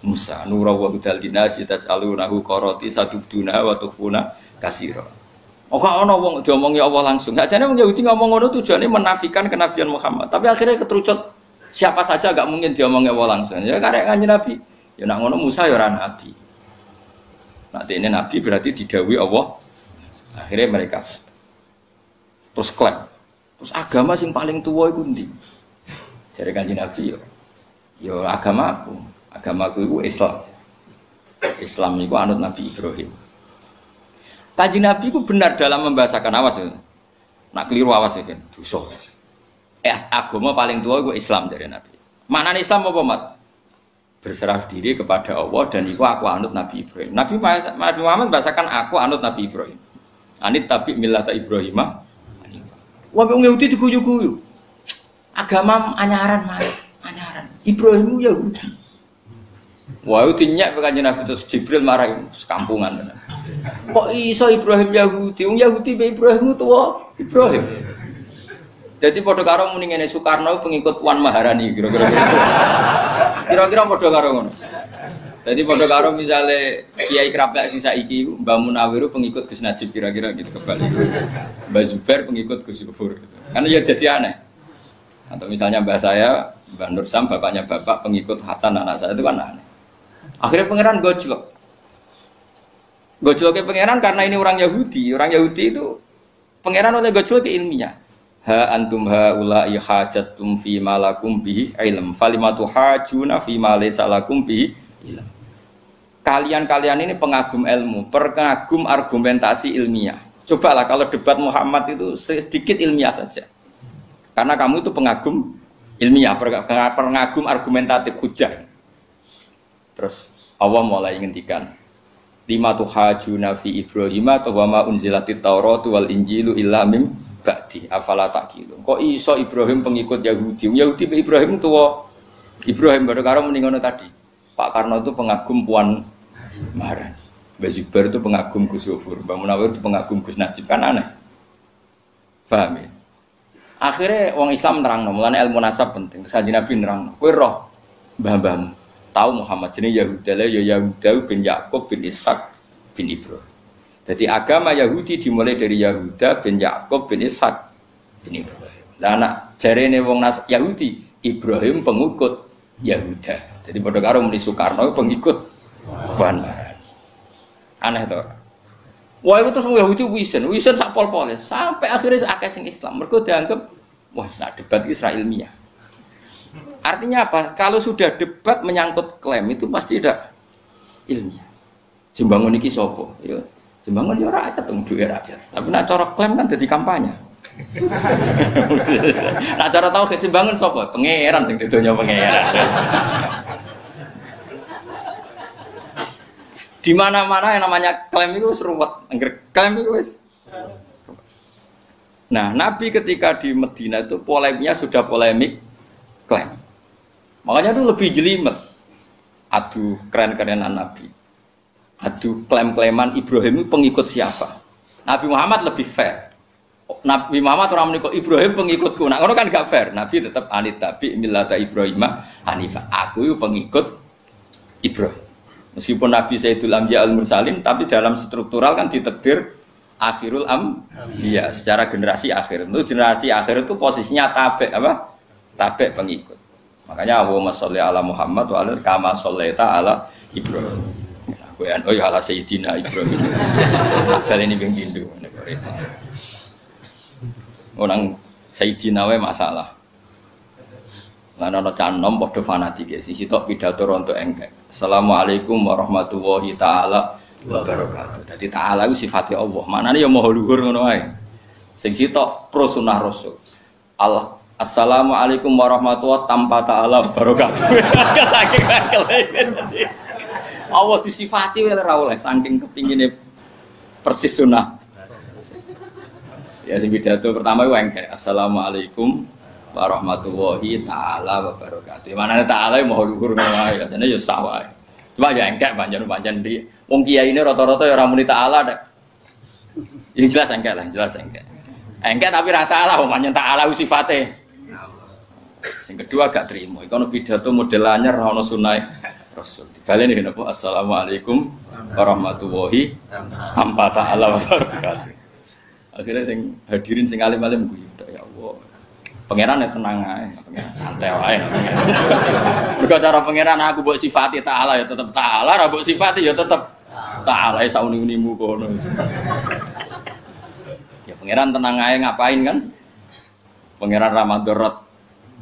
Musa nura wa hudal linasi taj'alunahu qarati sadubduna wa tukhuna katsira. Oh gak ono wong diomongi Allah langsung. Gak jane wong Yahudi ngomong ngono tujuane menafikan kenabian Muhammad. Tapi akhirnya keterucut siapa saja gak mungkin diomongi Allah langsung. Ya karek Kanjeng Nabi. Ya nak ngono Musa ya ora nabi. Nak ini nabi berarti didhawuhi Allah. Akhirnya mereka terus klaim. Terus agama sing paling tua iku ndi? Jare Kanjeng Nabi yo agamaku. Agamaku iku Islam. Islam iku anut Nabi Ibrahim. Kanjeng Nabi iku benar dalam membahasakan awas ya. Nak keliru awas ya kan. Dosa. Agama paling tua iku Islam jare Nabi. Maknane Islam apa, Mat? Berserah diri kepada Allah dan itu aku anut Nabi Ibrahim. Nabi Muhammad bahasakan aku anut Nabi Ibrahim. Anit tabi millata Ibrahimah. Wah, wong Yahudi diguyu-guyu. Agama anyaran mah, anyaran. Ibrahim Yahudi. Wah, itu nyak Kanjeng Nabi terus Jibril marah sekampungan tenan. Kok iso Ibrahim Yahudi? Wong Yahudi be Ibrahim tua Ibrahim. Jadi padha karo muni ngene Soekarno pengikut Puan Maharani kira-kira gitu. Kira-kira padha karo ngono. Jadi padha karo misale Kiai Krapek sing saiki Mbah Munawir pengikut Gus Najib kira-kira gitu kebalik. Mbah Zubair pengikut Gus Gufur gitu. Karena ya jadi aneh. Atau misalnya mbah saya, Mbah Nur Sam bapaknya bapak pengikut Hasan anak saya itu kan aneh. Akhirnya pangeran gojlok. Gojloknya pangeran karena ini orang Yahudi. Orang Yahudi itu Pangeran oleh gojol ke ilmiah. Ha antum haula'i hajatum fi ma lakum bihi ilm. Falimatu hajuna fi ma laysa lakum bihi ilm. Kalian-kalian ini pengagum ilmu, pengagum argumentasi ilmiah. Cobalah kalau debat Muhammad itu sedikit ilmiah saja. Karena kamu itu pengagum ilmiah, pengagum argumentatif hujah. Terus Allah mulai ngendikan lima tuhajuna fi Ibrahim atau wama unzilatit Tauratu wal Injilu illa mim ba'di afala taqilu. Kok iso Ibrahim pengikut Yahudi? Yahudi be Ibrahim tuwa. Ibrahim baru karo muni ngono tadi. Pak Karno itu pengagum Puan Maharani. Mbak Zubair itu pengagum Gus Yofur, Mbak Munawir itu pengagum Gus Najib, kan aneh. Paham ya? Akhirnya orang Islam nerangno, mulane ilmu nasab penting. Saji Nabi nerangno. Kowe roh mbah-mbahmu tahu Muhammad jenis Yahuda ya Yahuda bin Yakub bin Ishak bin Ibrahim. Jadi agama Yahudi dimulai dari Yahuda bin Yakub bin Ishak bin Ibrahim. Lah anak jarene wong Yahudi Ibrahim pengikut Yahuda. Jadi padha karo muni Soekarno pengikut Puan Maharani. Aneh to. Wah itu terus Yahudi wisen sak pol-pole sampai akhirnya akeh sing Islam. Mergo dianggap wah sak debat Israel ilmiah. Artinya apa? Kalau sudah debat menyangkut klaim itu pasti tidak ilmiah. Jembangun iki sapa? Ya, jembangun ya rakyat dong, duwe rakyat. Tapi nek cara klaim kan dadi kampanye. Nek cara tauhid jembangun sapa? Pangeran sing didonya pangeran. Di mana-mana yang namanya klaim itu seruwet. Angger klaim itu wis. Nah, Nabi ketika di Madinah itu polemiknya sudah polemik klaim. Makanya itu lebih jelimet. Adu keren-kerenan Nabi. Adu klaim-klaiman Ibrahim itu pengikut siapa? Nabi Muhammad lebih fair. Nabi Muhammad orang menikah Ibrahim pengikutku. Nah, itu kan gak fair. Nabi tetap anitabi millata Ibrahim hanifah. Aku itu pengikut Ibrahim. Meskipun Nabi Sayyidul Anbiya al-Mursalin, tapi dalam struktural kan ditakdir akhirul iya, secara generasi akhir. Itu generasi akhir itu posisinya tabe apa? Tabe pengikut. Makanya Allahumma sholli ala Muhammad wa ala kama shollaita ala Ibrahim. Kowe an oh ya ala Sayyidina Ibrahim. Padahal ini ping pindho. Orang Sayyidina wae masalah. Lan ana canom padha fanatik sisi tok pidato rontok engkek. Assalamualaikum warahmatullahi taala wabarakatuh. Dadi taala iku sifate Allah. Manane ya maha luhur ngono wae. Sing sitok pro sunah rasul. Allah Assalamualaikum warahmatullahi tanpa ta'ala wabarakatuh. Saking kelainan. Allah disifati ora oleh saking kepingine persis sunah. Ya sing pidato pertama iku engke Assalamualaikum warahmatullahi taala wabarakatuh. Manane taala mau luhur ngono wae, asane ya sawah. Cuma ya engke panjen-panjen ndi wong kiai ini rata-rata ya ora muni taala nek. Ini jelas engke lah, jelas engke. Engke tapi ra salah wong panjen taala sifate. Yang kedua gak terima. Iku pidato modelannya ra ono sunah Rasul. Dibaleni napa? Assalamualaikum warahmatullahi tanpa ta'ala wabarakatuh. Akhirnya sing hadirin sing alim-alim guyu, ya Allah. Pangeran ya tenang ae, santai wae. Mergo cara pangeran aku mbok sifati ta'ala ya tetep ta'ala, ra mbok sifati ya tetep ta'ala sauni-unimu kono. Ya pangeran tenang ae ngapain kan? Pangeran Ramadharat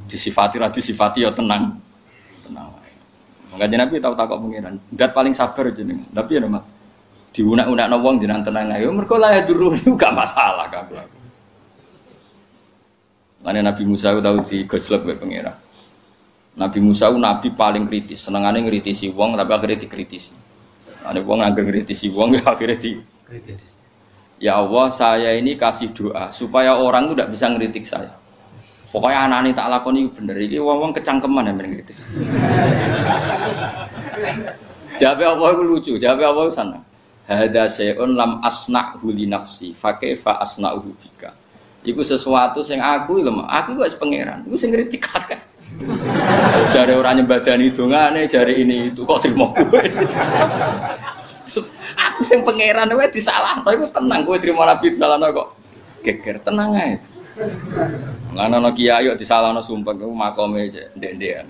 disifati ya tenang wae. Makanya Nabi tahu takok pengiran. Dat paling sabar jenengan. Tapi ya Mas, diunak-unakno wong jenengan tenang ae. Mergo la dulu gak masalah kabeh. Lane Nabi Musa tahu digojlok wae pengiran. Nabi Musa nabi paling kritis, senengane ngritisi wong tapi akhirnya dikritisi. Ane wong angger ngritisi wong ya akhirnya dikritis. Ya Allah, saya ini kasih doa supaya orang itu tidak bisa ngritik saya. Pokoknya anak-anak tak lakoni bener, ini wong-wong kecangkeman yang bener. Jawab apa itu lucu, jawab apa itu sana. Hada syai'un lam asna'hu li nafsi, fa kaifa asna'uhu bika. Iku sesuatu yang aku wis pangeran, iku sing ngritik akeh. Jare ora nyembadani dongane, jare ini itu kok trimo kowe. Terus aku sing pangeran wae disalahno iku tenang kowe trimo nabi disalahno kok. Geger tenang ae. Ngana no kiai yo disalahno sumpah ku makome ndek-ndekan.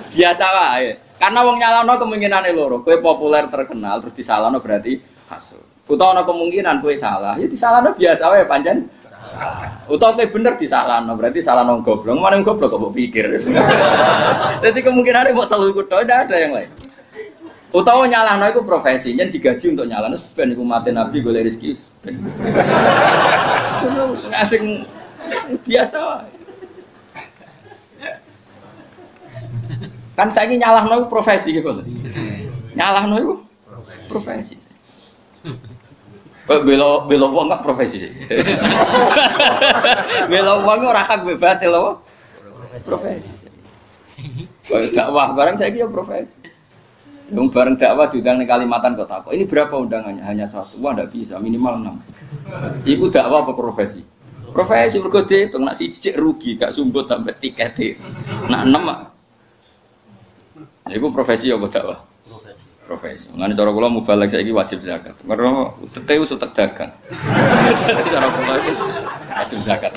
Biasa wae. Karena wong nyalahno kemungkinane loro. Kowe populer terkenal terus disalahno berarti hasil. Utawa ana kemungkinan kowe salah, ya disalahno biasa wae pancen. Utawa kowe bener disalahno, berarti salahno goblok. Mana goblok kok mbok pikir. Jadi kemungkinane mbok telu iku tok, ndak ada yang lain. Utawa nyalahno iku profesi, nyen digaji untuk nyalahno ben iku mate nabi golek rezeki. Asing biasa wae. Kan saiki nyalahno iku profesi gitu. Nyalahno iku profesi. Belo wong gak profesi sih. Belo wong ora hak bebas lho. Profesi sih. Soal dakwah barang saiki ya profesi. Yang bareng dakwah diundang di Kalimantan kok takut. Ini berapa undangannya? Hanya 1. Wah, enggak bisa, minimal 6. Iku dakwah apa profesi? Profesi mergo diitung nak siji rugi, gak sumbut sampai tiket. Nak 6 mak. Iku profesi apa dakwah? Profesi. Ngene cara kula mubalek saiki wajib zakat. Mergo seteu sutek dagang. Cara kula itu wajib zakat.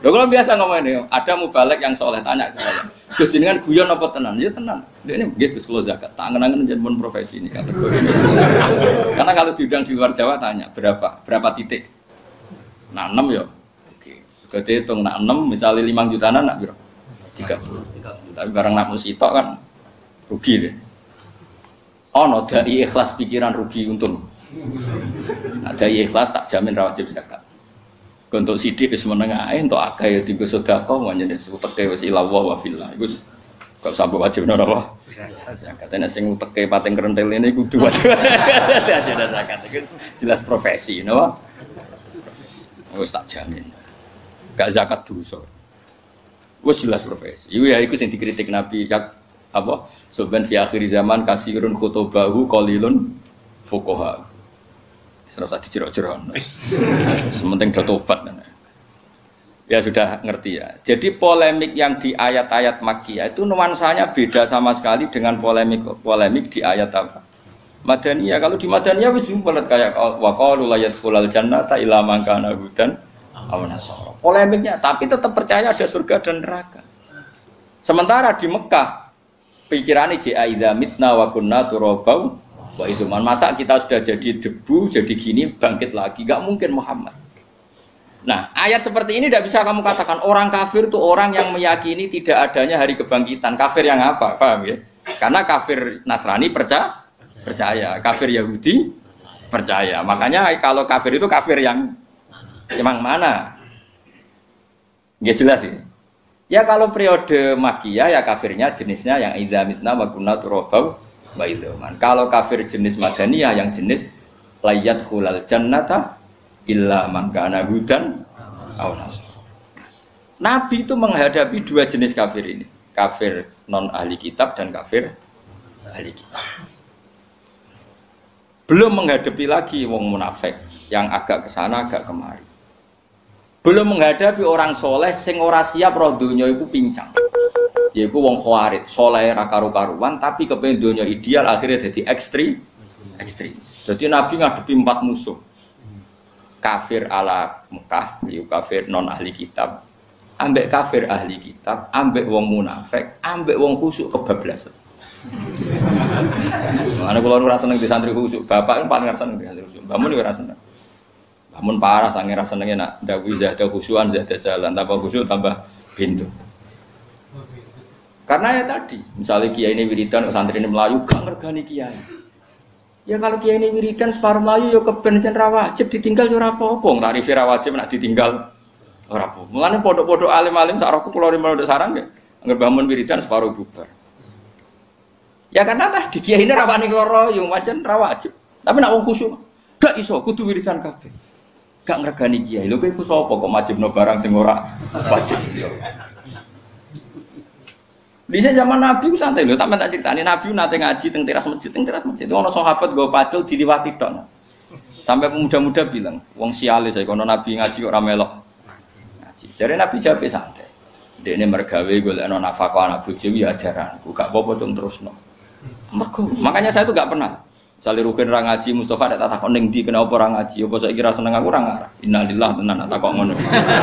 Lho kalau biasa ngomongin, ada mubalek yang soleh tanya ke saya, Gus jenengan guyon apa tenan? Ya tenan. Dia ini Gus kalau zakat, tangan-tangan jenengan profesi ini kategori ini. Karena kalau diundang di luar Jawa tanya berapa titik? Nah 6 ya. Oke. Gede hitung nak 6 misalnya 5 jutaan nak biro 30. Tapi barang nak musitok kan rugi deh. Oh no, dai ikhlas pikiran rugi untung. Nah, dai ikhlas tak jamin wajib zakat. Untuk sidik wis menengah untuk akeh ya dienggo sedekah manjane uteke wis ilawah wa fillah. Iku kok sampe wajib napa? Zakat nek sing uteke pating krentel ini kudu wajib. Ada zakat iku jelas profesi napa? Profesi. Wis tak jamin. Gak zakat dosa. Wis jelas profesi. Iku sing dikritik Nabi apa? Soben fi akhir zaman kasirun khutubahu qalilun fuqaha. Serasa dijerok-jerok. Sementing udah tobat. Ya sudah ngerti ya. Jadi polemik yang di ayat-ayat Makkiyah itu nuansanya beda sama sekali dengan polemik di ayat apa? Madaniyah. Kalau di Madaniyah wis belet kayak wa qalu la yadkhulul jannata illa man kana hudan aw nasara. Polemiknya tapi tetap percaya ada surga dan neraka. Sementara di Mekah pikirannya ja idza mitna wa kunna turabau wah itu masa kita sudah jadi debu, jadi gini bangkit lagi, gak mungkin Muhammad. Nah ayat seperti ini tidak bisa kamu katakan orang kafir itu orang yang meyakini tidak adanya hari kebangkitan. Kafir yang apa? Paham ya? Karena kafir Nasrani percaya, kafir Yahudi percaya. Makanya kalau kafir itu kafir yang mana? Ya jelas sih. Ya kalau periode Makkiyah ya kafirnya jenisnya yang idza mitna wa kunna turabau itu man. Kalau kafir jenis Madaniyah yang jenis layat khulal jannata illa man kana hudan aw nasara. Nabi itu menghadapi dua jenis kafir ini, kafir non ahli kitab dan kafir ahli kitab. Belum menghadapi lagi wong munafik yang agak kesana agak kemari. Belum menghadapi orang soleh sing ora siap roh donya iku pincang. Yaiku wong khawarit, soleh ra karu-karuan tapi kepengin donya ideal akhirnya jadi ekstrim. Jadi Nabi ngadepi 4 musuh. Kafir ala Mekah, yaiku kafir non ahli kitab. Ambek kafir ahli kitab, ambek wong munafik, ambek wong khusuk kebablasan. Ana kula ora seneng di santri khusuk, bapak kan paling seneng di santri khusuk. Mbahmun ora seneng. Mbahmun parah sange ra senenge nak ndawuhi zada khusuan zada jalan, tambah khusuk tambah pintu. Karena ya tadi, misalnya kiai ini wiridan, santri ini Melayu, gak ngergani kiai. Ya kalau kiai ini wiridan separuh Melayu, ya kebencian rawajib ditinggal ya rapopong. Tarifnya rawajib nak ditinggal rapopong. Mulanya podok-podok alim-alim sak roku keluar dari modok sarang ya, nggak bangun wiridan separuh bubar. Ya karena tadi kiai ini rawani keloro, yang wajan rawajib. Tapi nak wong khusyuk, gak iso, kudu wiridan kabeh. Gak ngergani kiai, lho kowe iku sapa kok majibno barang sing ora wajib. Di zaman Nabi santai lho, tak ceritani Nabi nate ngaji teng teras masjid. Ono sahabat nggo padul diliwati tok. Sampai pemuda-muda bilang, wong siale saya kono Nabi ngaji kok ora melok. Ngaji. Jare Nabi jawab santai. Dekne mergawe golekno nafkah anak bojo ya ajaranku, gak apa-apa dong terusno. Makanya saya tuh gak pernah. Misalnya Rukin ra ngaji, Mustafa tak takon ning ndi kenapa ora ngaji, apa saiki ra seneng aku ora ngarah. Innalillah tenan tak takok ngono.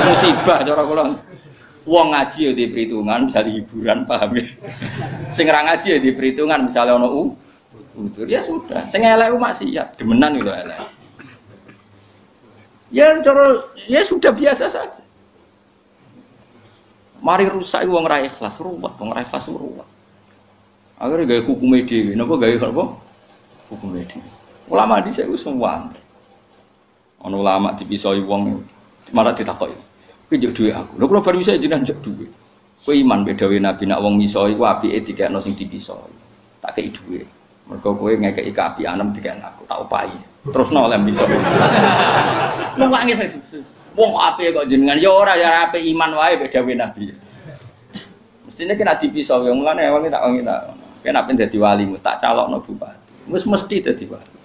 Musibah cara kula. Wong ngaji ya di perhitungan, misalnya hiburan, paham ya? Sing ra ngaji ya di perhitungan, misalnya ono Utur ya sudah. Sing elek ku maksiat, demenan lho elek. Ya ya sudah biasa saja. Mari rusak wong ra ikhlas, ruwet, wong ra ikhlas ruwet. Akhirnya gawe hukum dhewe, napa gawe apa? Hukum dhewe. Ulama dhisik wis suwan. Ana ulama dipisoi wong malah ditakoki. Kowe njuk dhuwit aku. Lha kula baru bisa jenengan njuk dhuwit. Kowe iman be dawuh Nabi nak wong misoi ku apike dikekno sing dipisoi. Tak kei dhuwit. Mergo kowe ngekeki kaapianem dikekno aku, tak upahi. Terusno oleh misoi. Wong kok nangis. Wong kok apike kok jenengan ya ora ya apik iman wae be dawuh Nabi. Mestine kena dipisoi wong mulane wong tak wangi tak. Kena ben dadi wali mesti tak calokno bupati. Wis mesti dadi wali.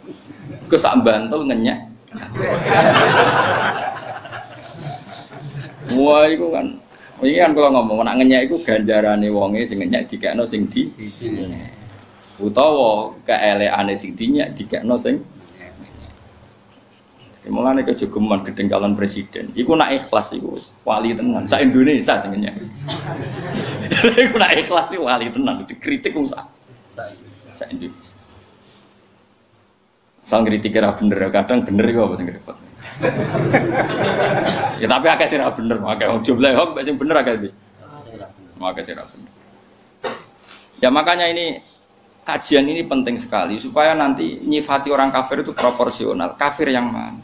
Kok sak Bantul ngenyek. Wah, itu kan. Ini kan kalau ngomong nak ngenyek itu ganjarane wonge sing ngenyek dikekno sing di. Utawa keeleane sing dinyek dikekno sing. Mulane kejogeman gedeng calon presiden. Iku nak ikhlas iku wali tenan. Sak Indonesia sing ngenyek. Iku nak ikhlas iku wali tenan dikritik wong sak Indonesia. Sang kritik kira bener, kadang bener iku apa sing repot. Ya tapi akeh sing ra bener, akeh wong jumlah hok sing bener akeh iki. Akeh sing ra bener. Ya makanya ini kajian ini penting sekali supaya nanti nyifati orang kafir itu proporsional. Kafir yang mana?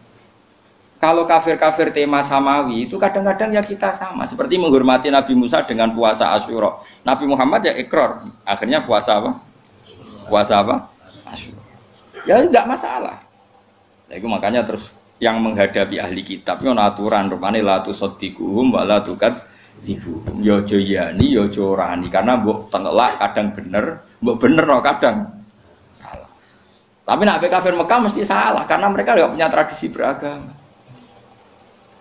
Kalau kafir-kafir tema samawi itu kadang-kadang ya kita sama. Seperti menghormati Nabi Musa dengan puasa Asyura. Nabi Muhammad ya ikrar. Akhirnya puasa apa? Puasa apa? Asyura. Ya enggak masalah. Nah, itu makanya terus yang menghadapi ahli kitab itu aturan rupane la tusaddiquhum wa la tukadzibuhum. Ya aja yani ya aja orani karena mbok tengelak kadang bener, mbok bener no kadang salah. Tapi nek kafir Mekah mesti salah karena mereka enggak punya tradisi beragama.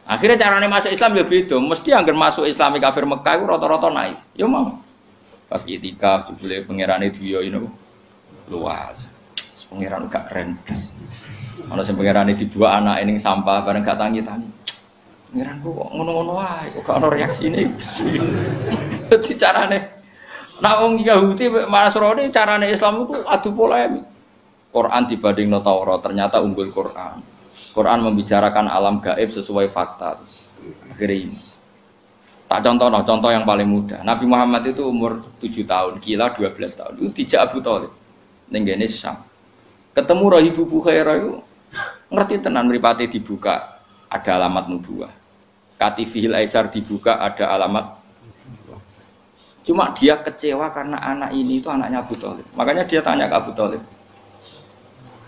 Akhirnya caranya masuk Islam ya beda. Mesti anggar masuk Islami kafir Mekah itu rata-rata naif. Ya mau. Pas itikaf jebule pangerane duya ini luas. Pangeran gak keren. Ana sing pangerane dibuat anak ning sampah bareng gak tangi-tangi. Pangeran kok ngono-ngono wae, kok gak ono reaksine. Dadi carane nek wong Yahudi Nasrani carane Islam itu adu polemik. Quran dibandingno Taurat ternyata unggul Quran. Quran membicarakan alam gaib sesuai fakta. Akhirnya ini. Tak contoh yang paling mudah. Nabi Muhammad itu umur 7 tahun, gila 12 tahun. Itu dijak Abu Thalib ning gene Syam. Ketemu Rahibu Bukhairah itu ngerti tenan mripate dibuka ada alamat nubuwah. Katifihil Aisar dibuka ada alamat. Cuma dia kecewa karena anak ini itu anaknya Abu Thalib. Makanya dia tanya ke Abu Thalib.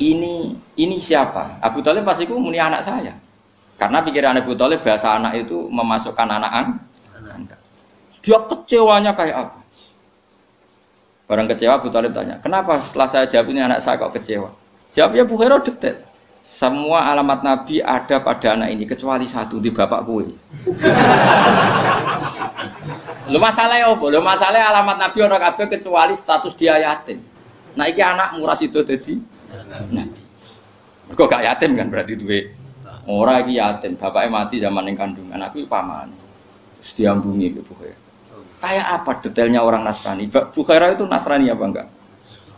Ini siapa? Abu Thalib pasti muni anak saya. Karena pikiran Abu Thalib bahasa anak itu memasukkan anak. Dia kecewanya kayak apa? Orang kecewa Abu Thalib tanya, kenapa setelah saya jawab ini anak saya kok kecewa? Jawabnya Bukhairah detail. Semua alamat Nabi ada pada anak ini kecuali satu di bapak kue. Lu masalahnya apa? Lu masalahnya alamat Nabi orang kabeh kecuali status dia yatim. Nah iki anak murah itu tadi. Nabi. Kok gak yatim kan berarti duwe. Ora iki yatim, bapaknya mati zaman ning kandungan, aku paman. Terus diambungi ke Bukhairah. Kayak apa detailnya orang Nasrani? Bukhairah itu Nasrani apa enggak?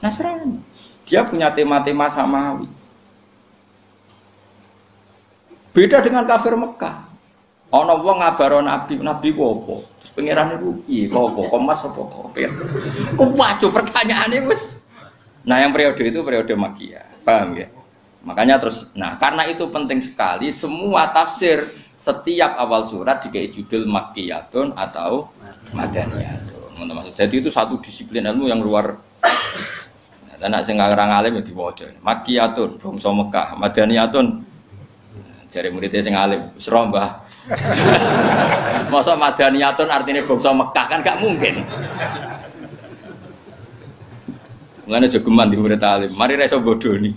Nasrani. Dia punya tema-tema samawi. Beda dengan kafir Mekah. Ana wong ngabaro nabi ku apa? Terus pangeran niku piye? Apa? Komas apa kafir? Ku wajo pertanyaane wis. Nah, yang periode itu periode Makkiyah. Paham ya? Makanya terus karena itu penting sekali semua tafsir setiap awal surat dikei judul Makkiyatun atau Madaniyatun. Jadi itu satu disiplin ilmu yang luar. Nah, sing ngarang alim ya diwaca. Makkiyatun bangsa Mekah, Madaniyatun jare muridé sing alim, wis ro Mbah. Masa Madaniyatun artinya bangsa Mekah kan gak mungkin. Mulane jogeman di murid alim, mari ra iso bodoni.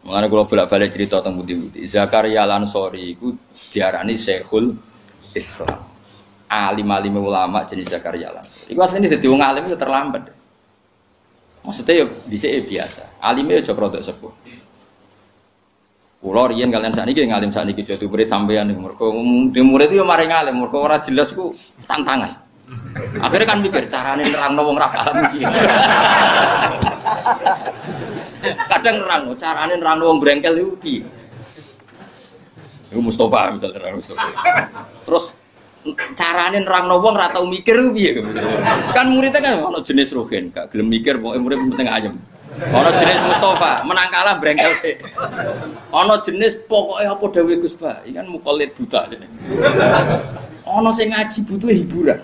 Mulane kula bolak-balik cerita teng pundi-pundi. Zakaria Al-Ansori iku diarani Syekhul Islam. Alim-alim ulama jenis Zakaria Al-Ansori. Iku asline dadi wong alim itu terlambat. Maksudnya ya dhisik biasa. Alime aja rodok sepuh. Kula riyen kalian sakniki ngalim sakniki jadi murid sampean niku mergo murid yo mari ngalim mergo ora jelas ku tantangan. Akhirnya kan mikir carane nerangno wong ra paham iki. Kadang nerang carane nerangno wong brengkel iku piye? Iku Mustofa misalnya nerang Mustofa. Terus carane nerangno wong ra tau mikir ku piye? Kan muridnya kan ono jenis rogen, gak gelem mikir pokoke murid penting ayem. Ono jenis Mustofa, menang kalah brengkel sik. Ono jenis pokoke apa dawuh Gus Ba, iki kan mukolit buta. Ono sing ngaji butuh hiburan.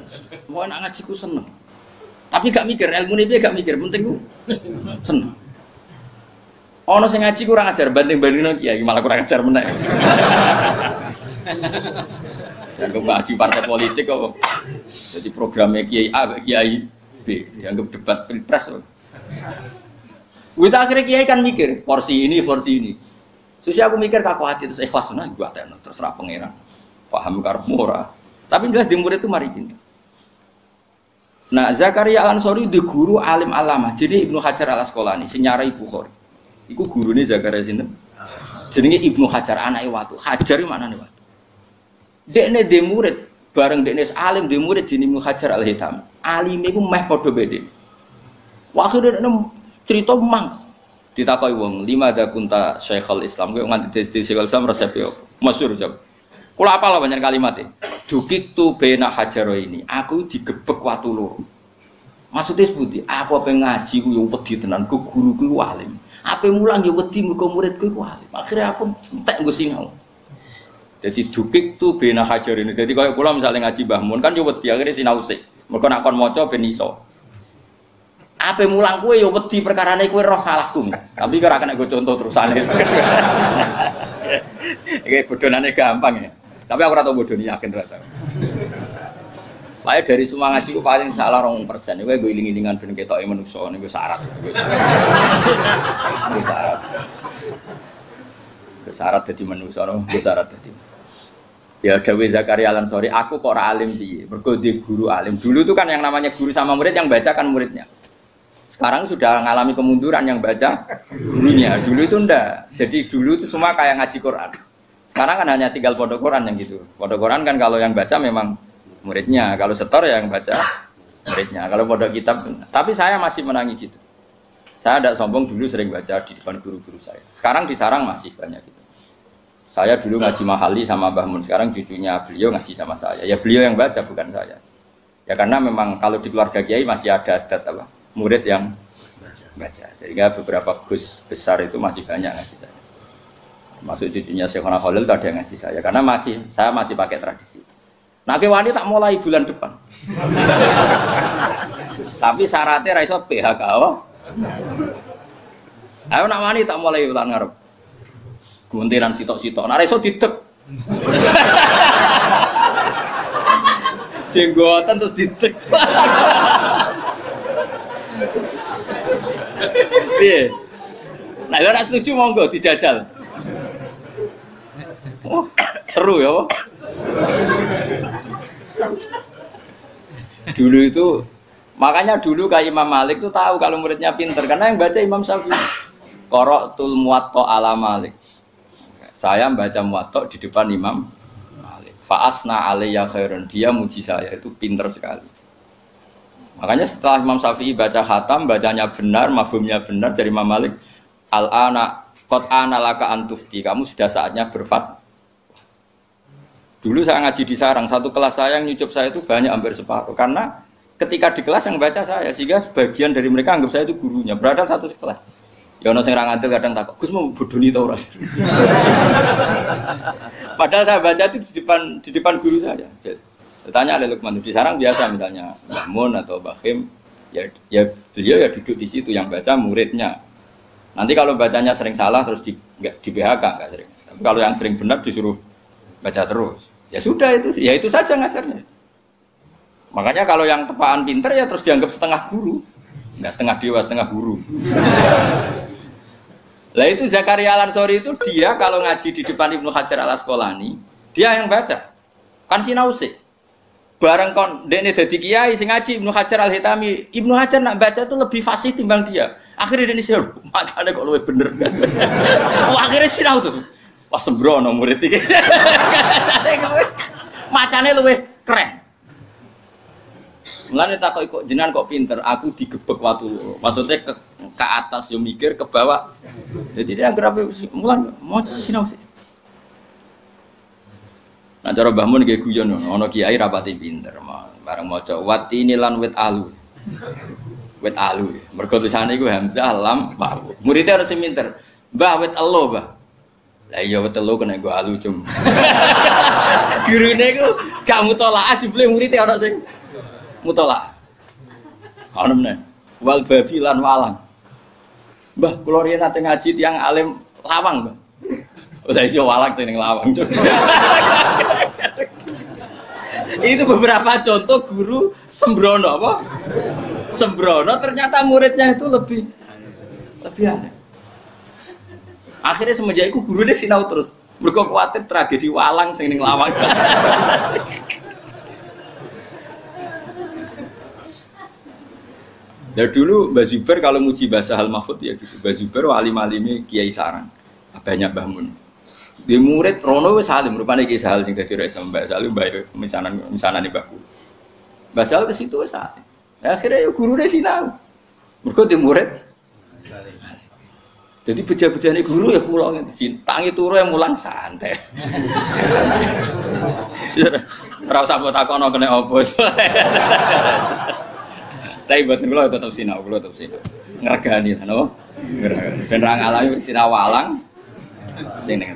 Mau nak ngaji ku seneng. Tapi gak mikir, ilmune piye gak mikir, penting ku seneng. Ono sing ngaji kurang ajar banding-bandingno kiai malah kurang ajar meneh. Dianggap ngaji partai politik kok. Jadi programnya kiai A, kiai B, dianggap debat pilpres. Kita akhirnya kiai kan mikir porsi ini. Susi aku mikir kaku hati terus ikhlas nah gua teno terserah pangeran. Paham karepmu ora. Tapi jelas di murid itu mari cinta. Nah, Zakaria Al-Ansori di guru alim alama. Jadi Ibnu Hajar Al-Asqalani sing nyarai Bukhari. Iku gurune Zakaria sinten? Jenenge Ibnu Hajar anake Watu. Hajar maknane Watu. Dekne de murid bareng dekne alim de murid jenenge Ibnu Hajar Al-Hitami. Alime iku meh padha beda. Waktu dekne cerita mang ditakoki wong lima da kunta Syekhul Islam kowe nganti dadi Syekhul Islam resep yo masyhur jawab kula apal banyak kalimatnya dukik tu bena hajaro ini aku digebek watu loro maksudnya sebuti aku pengen ngaji ku yo wedi tenan ku guru ku alim ape mulang yo wedi mergo muridku ku alim akhirnya aku entek nggo sinau jadi dukik tu bena hajaro ini jadi kaya kula misalnya ngaji Mbah Mun kan yo wedi akhirnya sinau sik mergo nek kon maca ben iso ape mulang kowe ya wedi perkarane kowe roh salahku. Tapi ora kena go contoh terusane. Iki bodhonane gampang ya. Tapi aku ora tau bodhoni yakin ora tau. Lae dari semua ngaji ku paling salah 2%. Kowe go iling-ilingan ben ketoke menungso niku syarat. Syarat dadi menungso, syarat dadi. Ya Dawe Zakaria Al-Ansori, aku kok ora alim piye? Mergo di guru alim. Dulu itu kan yang namanya guru sama murid yang baca kan muridnya. Sekarang sudah mengalami kemunduran yang baca gurunya. Dulu itu enggak. Jadi dulu itu semua kayak ngaji Quran. Sekarang kan hanya tinggal pondok Quran yang gitu. Pondok Quran kan kalau yang baca memang muridnya. Kalau setor yang baca muridnya. Kalau pondok kitab. Tapi saya masih menangis gitu. Saya tidak sombong dulu sering baca di depan guru-guru saya. Sekarang di sarang masih banyak gitu. Saya dulu ngaji Mahali sama Mbah Mun. Sekarang cucunya beliau ngaji sama saya. Ya beliau yang baca bukan saya. Ya karena memang kalau di keluarga kiai masih ada adat apa? Murid yang baca. Jadi beberapa gus besar itu masih banyak ngaji saya. Masuk cucunya Syekhona Khalil itu ada yang ngaji saya. Karena saya masih pakai tradisi. Nah kewani tak mulai bulan depan. Tapi syaratnya raiso PHK. Ayo nak wani tak mulai bulan ngarep. Guntiran sitok-sitok. Nah raiso didek. Jenggotan terus didek. Piye? Nah, ora setuju monggo dijajal. Oh, seru ya, Pak. Dulu itu makanya dulu kayak Imam Malik itu tahu kalau muridnya pinter karena yang baca Imam Syafi'i. Qara'tul Muwatta ala Malik. Saya membaca Muwatta di depan Imam Malik. Fa asna alayya khairan. Dia muji saya itu pinter sekali. Makanya setelah Imam Syafi'i baca khatam, bacanya benar, mafhumnya benar dari Imam Malik, al-ana qad ana laka antufti, kamu sudah saatnya berfatwa. Dulu saya ngaji di sarang, satu kelas saya yang nyucup saya itu banyak hampir separuh karena ketika di kelas yang baca saya sehingga sebagian dari mereka anggap saya itu gurunya, berada satu kelas. Ya ono sing ra ngantil kadang takut, Gus mau bodoni ta ora? Padahal saya baca itu di depan guru saya. Tanya oleh Lukman di sarang biasa misalnya Mbah Mun atau Mbah Khim ya beliau ya duduk di situ yang baca muridnya. Nanti kalau bacanya sering salah terus di PHK enggak sering. Tapi kalau yang sering benar disuruh baca terus. Ya sudah itu saja ngajarnya. Makanya kalau yang tepaan pinter ya terus dianggap setengah guru. Enggak setengah dewa, setengah guru. Lah itu Zakaria Al-Ansori itu dia kalau ngaji di depan Ibnu Hajar Al-Asqalani, dia yang baca. Kan sinau sih. Bareng kon dekne dadi kiai sing ngaji Ibnu Hajar Al-Hitami. Ibnu Hajar nak baca itu lebih fasih timbang dia. Akhirnya dekne sih macane kok luwih bener kan. Wah akhirnya sinau tuh. Wah sembrono murid iki. Macane luwih keren. Mulane takok kok jenengan kok pinter, aku digebek watu loro. Maksudnya ke atas yo mikir, ke bawah. Jadi dia anggere mulan mau sinau sih. Nah cara Mbah Mun nggih guyon ana kiai rapati pinter, bareng maca watini lan wit alu. Wit alu. Mergo tulisane iku hamzah lam wawu. Muridé harus pinter. Mbah wit elo, Mbah. Lah iya wit elo kena nggo alu cum. Gurune iku gak mutolaah jebule muridé ana sing mutolaah. Ana meneh. Wal babi lan walang. Mbah, kula riyen nate ngaji tiyang alim lawang, Mbah. Lah iya walang sing ning lawang. Itu beberapa contoh guru sembrono apa? Sembrono ternyata muridnya itu lebih aneh. Akhirnya semenjak itu gurunya sinau terus. Mergo kuwatir tragedi walang sing ning lawang. Ya dulu Mbah Zubair kalau muji bahasa Al-Mahfud ya gitu. Mbah Zubair wali-walime Kiai Sarang. Banyak Mbah Mun. Di murid Rono wis salim rupane Kiai Sahal sing dadi rek Mbah Salim Mbah misanane Mbahku. Mbah Sahal ke situ wis salim. Akhirnya ya gurune sinau. Mergo di murid jadi beja-bejane guru ya kula ngene tangi turu yang mulang santai. Ora usah mbok takono kene opo. Tapi buat kula tetep sinau, ngregani lho napa? Ngregani. Ben ra ngalami sinau walang sing ning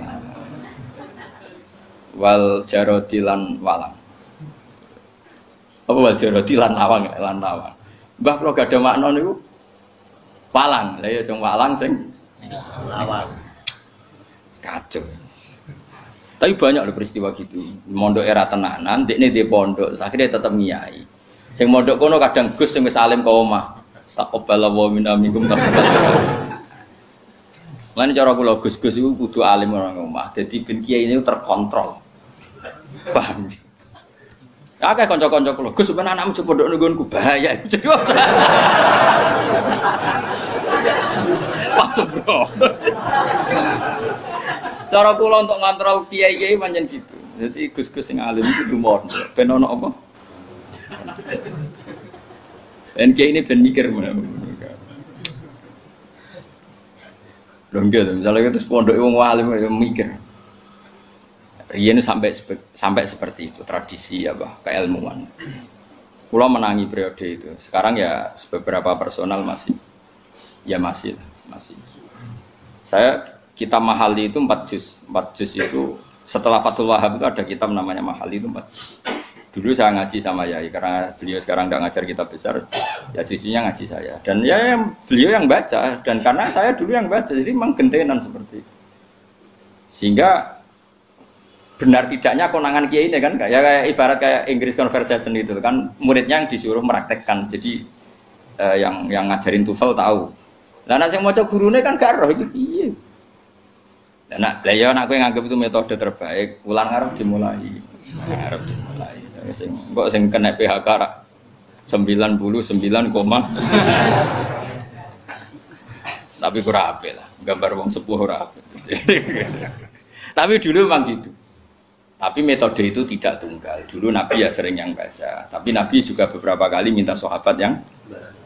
wal jarodi lan walang. Apa wal jarodi lan lawang, Mbah kula gak ada makna niku walang. Lah ya jeng walang sing lawang. Kacau. Tapi banyak loh peristiwa gitu. Mondok era tenanan, dekne di pondok, akhirnya tetap ngiyai. Sing mondok kono kadang Gus sing wis alim ka omah. Taqabbala wa minna minkum taqabbal. Lan cara kula Gus-gus iku kudu alim ora omah. Dadi ben kiai ini terkontrol. Paham. Akeh kanca-kanca kula, Gus ben anakmu coba ndok nggonku bahaya. Pas bro. Cara kula untuk ngontrol kiai-kiai pancen gitu. Jadi Gus-gus sing alim kudu mondok. Ben ono apa? Ben kiai ini ben mikir mana? Enggak, misalnya itu pondok wong alim mikir. Riyen sampai seperti itu tradisi apa keilmuan. Kula menangi periode itu. Sekarang ya beberapa personal masih. Kitab Mahali itu 4 juz. 4 juz itu setelah Fathul Wahhab itu ada kitab namanya Mahali itu 4 juz. Dulu saya ngaji sama Yai karena beliau sekarang nggak ngajar kitab besar, ya cucunya ngaji saya. Dan ya beliau yang baca dan karena saya dulu yang baca jadi memang gentenan seperti itu. Sehingga benar tidaknya konangan kiai ini kan ya kayak ibarat kayak English conversation itu kan muridnya yang disuruh meraktekkan. Jadi yang ngajarin TOEFL tahu. Lah nek sing maca gurune kan gak roh iki piye. Lah nek beliau aku yang nganggep itu metode terbaik, ulang arep dimulai. Kok sing kena PHK 99, tapi kurang apik lah, gambar wong sepuh ora apik. Tapi dulu memang gitu. Tapi metode itu tidak tunggal. Dulu Nabi ya sering yang baca, tapi Nabi juga beberapa kali minta sahabat yang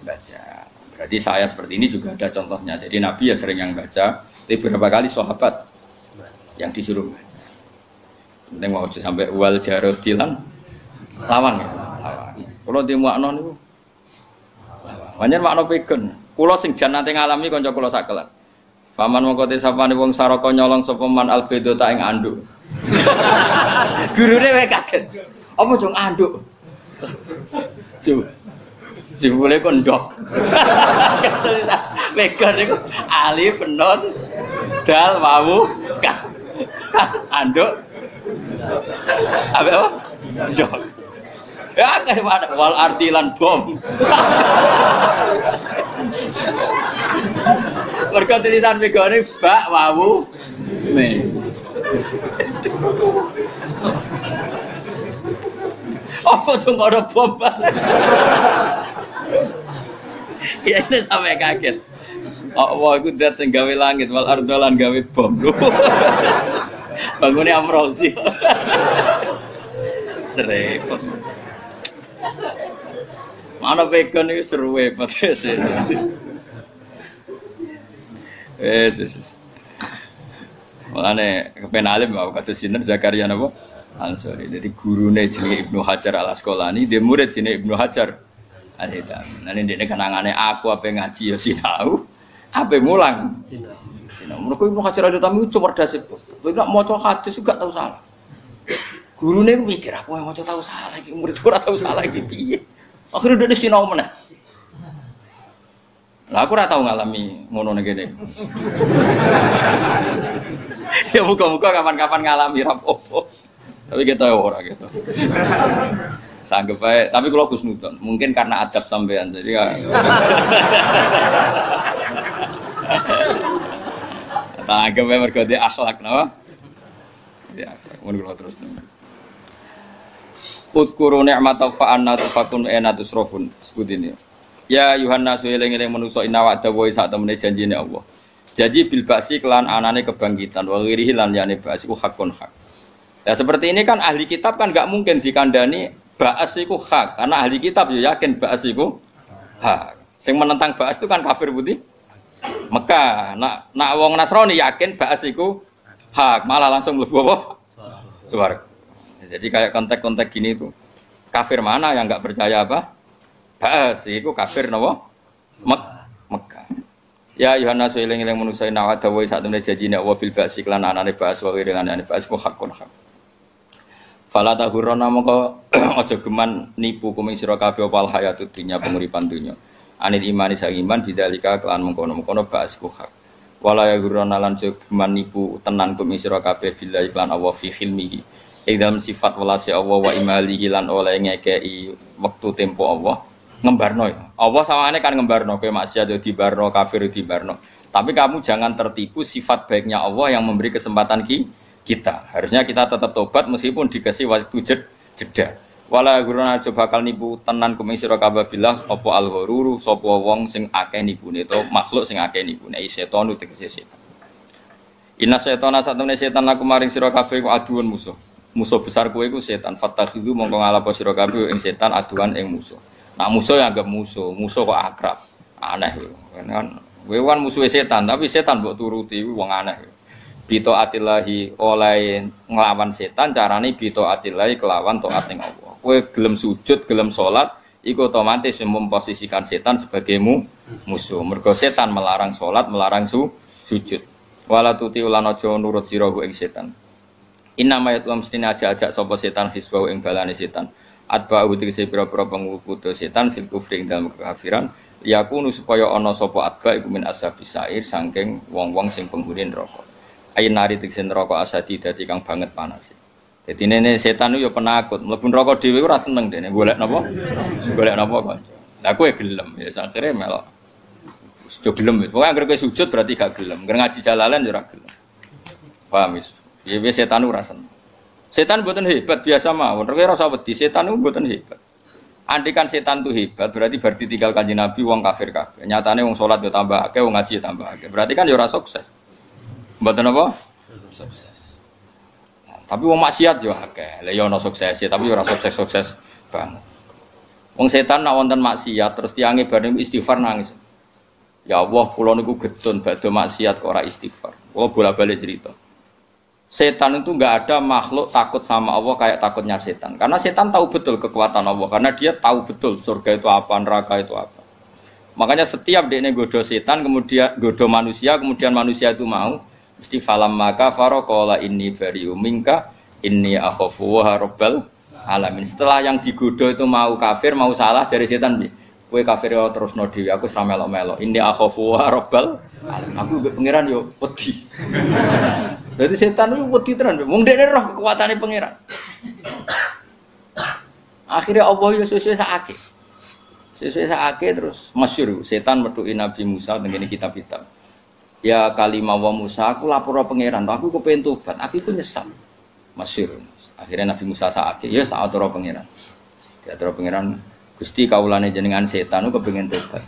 baca. Berarti saya seperti ini juga ada contohnya. Jadi Nabi ya sering yang baca, tapi beberapa kali sahabat yang disuruh baca. Penting mau sampai wal jarodilan lawang ya, lawang. Kalau di makna niku lawang. Pancen makna peken. Kula sing jan nate ngalami kanca kula sak kelas. Paman mongko te sapane wong saraka nyolong sapa man albedo ta ing anduk. Gurune wae kaget. Apa jong anduk? Jebule kondok. Pegan niku alif non dal wawu ka. Anduk. Apa? Anduk. Ya kayak mana wal artilan bom. Mergo tulisan megane bak wawu me. Apa tuh ada bom? Ya ini sampai kaget. Allah itu dat sing gawe langit wal ardolan gawe bom. Bangunnya Amrozi. Serempet. Mana vegan itu seru hebat sih. Mulane kepen alim mau kata sinten Zakaria napa? Ansori. Jadi gurune jenenge Ibnu Hajar Al Asqalani, dia murid jenenge Ibnu Hajar Al Haytami. Nane ndekne kenangane aku ape ngaji ya sinau, ape mulang. Sinau. Mergo Ibnu Hajar Al Haytami cerdas itu. Nek maca hadis juga tahu salah. Gurune mikir aku yang maca tahu salah iki, murid ora tahu salah iki piye. Akhirnya dia sinau meneh. Lah aku ora tau ngalami ngono ning kene. Ya muga-muga kapan-kapan ngalami rapopo. Tapi kita ora gitu. Sanggep bae, tapi kalau Gus Nudon, mungkin karena adab sampean. Jadi ya. Tanggep bae mergo dia akhlak napa? Ya, mun kula terus. Uzkuru ni'mata fa anna tafakun enatus rofun. Sebut ini. Ya Yohanes eling-eling manusa inna wa'da wa sak temene janjine Allah. Jadi bil ba'si kelan anane kebangkitan wa ghirihi lan liyane ba'si ku hakun hak. Ya seperti ini kan ahli kitab kan enggak mungkin dikandani ba'as iku hak karena ahli kitab ya yakin ba'as iku hak. Sing menentang ba'as itu kan kafir putih Mekah. Nak wong Nasrani yakin ba'as iku hak, malah langsung mlebu apa? Swarga. Jadi kayak konteks-konteks gini tuh. Kafir mana yang enggak percaya apa? Ba'as iku kafir napa? Mekah. Ya Yohanes eling-eling manusa nawada wa sak temene janjine Allah bil ba'si lan anane ba'as wa ghiri anane ba'as ku hakun hak. Fala tahurrana mongko aja geman nipu kuming sira kabeh opal hayatud dunya penguripan dunya. Anil imani sang iman bidzalika kelan mengkono-mengkono ba'as ku hak. Wala yahurrana lan geman nipu tenan kuming sira kabeh billahi lan Allah fi khilmihi. Dalam sifat welase Allah wa imalihi lan oleh ngekei wektu tempo Allah. Ngembarno ya. Allah sawane kan ngembarno kowe maksiat yo dibarno, kafir dibarno. Tapi kamu jangan tertipu sifat baiknya Allah yang memberi kesempatan kita. Harusnya kita tetap tobat meskipun dikasih waktu jeda. Wala guruna aja bakal nipu tenan kuming sira kabeh bilang apa al-ghururu sapa wong sing akeh nipune to makhluk sing akeh nipune setan utek setan. Inna setana satemene setan laku maring sira kabeh ku aduan musuh. Musuh besar kowe iku setan. Fatakhidu mongko ngalapo sira kabeh ing setan aduan ing musuh. Nah musuh yang anggap musuh kok akrab, aneh kan? Wewan musuh setan, tapi setan mbok turuti wong aneh. Bito atillahi oleh nglawan setan, carane bito atillahi kelawan taat ning Allah. Kowe gelem sujud, gelem salat, iku otomatis memposisikan setan sebagai musuh. Mergo setan melarang salat, melarang sujud. Wala tuti ulan aja nurut sira ing setan. Inna ma yatlum mestine aja-ajak sapa setan hisbau ing balane setan. Atba utikse pira-pira pengikuti setan fil kufri ing dalem kekafiran yakunu supaya ana sapa atba iku min ashabis sair saking wong-wong sing penghuni neraka. Ayin nari tikse neraka asadi dadi kang banget panas. Dadi nene setan yo penakut, mlebu neraka dhewe ora seneng dene golek napa? Golek napa kok. Lah kowe gelem ya sakire melok. Sujud gelem. Pokoke anggere kowe sujud berarti gak gelem. Anggere ngaji jalalan yo ora gelem. Paham wis. Ya setan ora seneng. Setan buatan hebat biasa mawon. Ora usah wedi, setan itu buatan hebat. Andikan setan itu hebat, berarti tinggal Kanjeng Nabi wong kafir kabeh. Nyatane wong salat yo tambah akeh, wong ngaji yo tambah akeh. Berarti kan yo ora sukses. Mboten apa? Sukses. Nah, tapi wong maksiat yo akeh. Lah yo ono sukses, tapi yo ora sukses-sukses banget. Wong setan nek wonten maksiat terus tiange bareng istighfar nangis. Ya Allah, kula niku gedun badhe maksiat kok ora istighfar. Kula bola-balik cerita. Setan itu enggak ada makhluk takut sama Allah kayak takutnya setan. Karena setan tahu betul kekuatan Allah. Karena dia tahu betul surga itu apa, neraka itu apa. Makanya setiap dia godo setan, kemudian godo manusia, kemudian manusia itu mau. Mesti falam maka farokola ini bariu minka ini akhofu wa rabbal alamin. Setelah yang digodo itu mau kafir, mau salah dari setan. Kowe kafir yo terus no dhewe, aku ora melok-melok. Ini akhofu wa rabbal alamin. Aku pangeran yo wedi. Jadi setan itu wedi tenan, wong dekne roh kekuatane pangeran. Akhirnya Allah yo sesuai sakake. Sesuai sakake terus masyhur setan metuki Nabi Musa teng kitab-kitab. Ya kalimah wa Musa aku lapor pangeran, aku kepengin tobat, aku iku nyesal. Masyhur. Akhirnya Nabi Musa sakake, ya tak atur pangeran. Diatur pangeran, Gusti kawulane jenengan setan aku kepengin tobat.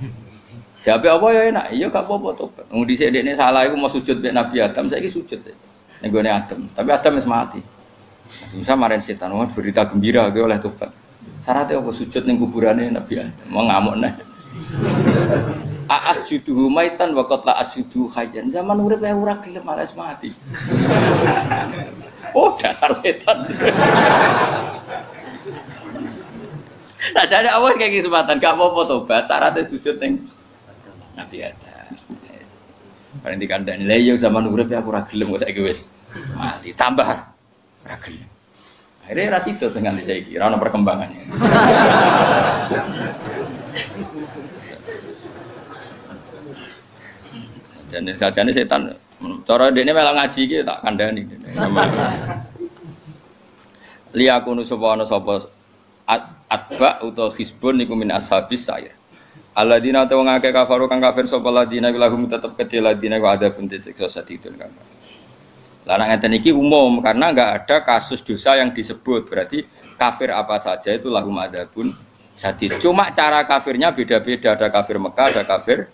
Jawabe apa ya enak, iya gak apa-apa tobat. Wong dhisik dekne salah iku mau sujud mek Nabi Adam, saiki sujud sih. Ning gone Adam, tapi Adam wis mati. Bisa marahin setan, berita gembira kowe oleh tobat. Syaratnya apa sujud ning kuburane Nabi Adam. Mau ngamuk nah. Asjudu maitan wa qad la asjudu hayyan. Zaman urip ora gelem malas mati. Oh, dasar setan. Nah, jadi awas kayak kesempatan gak apa-apa tobat, syaratnya sujud ning Nabi Adam. Paling dikandani lha yo zaman urip aku ora gelem kok saiki wis mati tambah ora gelem. Akhirnya rasido dengan saiki, ora ono perkembangannya. Jane setan. Cara dekne melok ngaji iki tak kandhani. Liyakunu sapa ana sapa atba utawa hizbun niku min ashabis saya. Alladzina ta wong akeh kafaru kang kafir sapa ladina lahum tetep kedhe ladina wa ada pun disiksa sadidun kang. Lah nek ngeten iki umum karena enggak ada kasus dosa yang disebut berarti kafir apa saja itu lahum adabun sadid. Cuma cara kafirnya beda-beda, ada kafir Mekah, ada kafir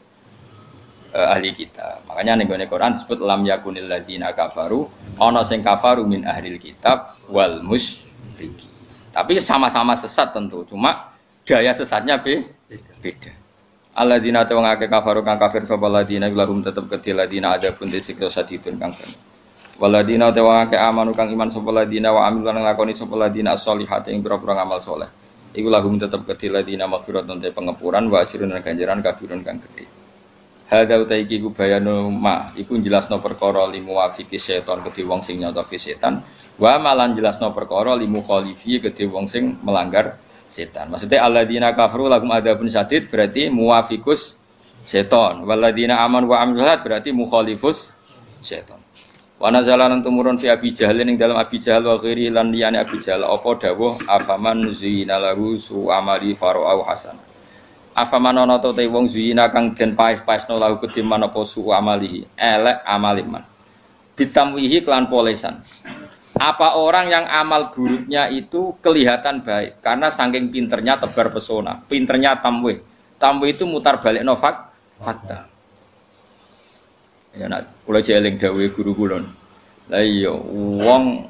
ahli kitab. Makanya ning gone Quran disebut lam yakunil ladina kafaru, ana sing kafaru min ahlil kitab wal musyrikin. Tapi sama-sama sesat tentu, cuma daya sesatnya beda. Alladzina ta wong akeh kafaru kang kafir sapa ladina lahum tetep kedhe ladina adabun disiksa sadidun kang. Waladina ta wong akeh amanu kang iman sapa ladina wa amil lan nglakoni sapa ladina sholihate ing pira-pira amal saleh. Iku lahum tetep kedhe ladina maghfiratun te pengepuran wa ajrun lan ganjaran kabirun kang gedhe. Hadza utaiki ku bayanu ma iku jelasno perkara limu wafiki setan kedhe wong sing nyotoke setan wa malan jelasno perkara limu khalifi kedhe wong sing melanggar setan. Maksudnya alladzina kafaru lahum adzabun syadid berarti muwafiqus setan. Waladina aman wa amil salat berarti mukhalifus setan. Wa nazalan tumurun fi Abi Jahal ning dalam Abi Jahal wa ghairi lan liyane Abi Jahal apa dawuh afaman zina lahu su amali farau hasan. Afaman ana to te wong zina kang den paes-paesno lahu kediman apa su amalihi elek amaliman. Ditamwihi kelan polesan. Apa orang yang amal buruknya itu kelihatan baik karena saking pinternya tebar pesona, pinternya tamwih. Tamwih itu mutar balik fakta. Ya nak kula jeling dawuh guru kula. Lah iya wong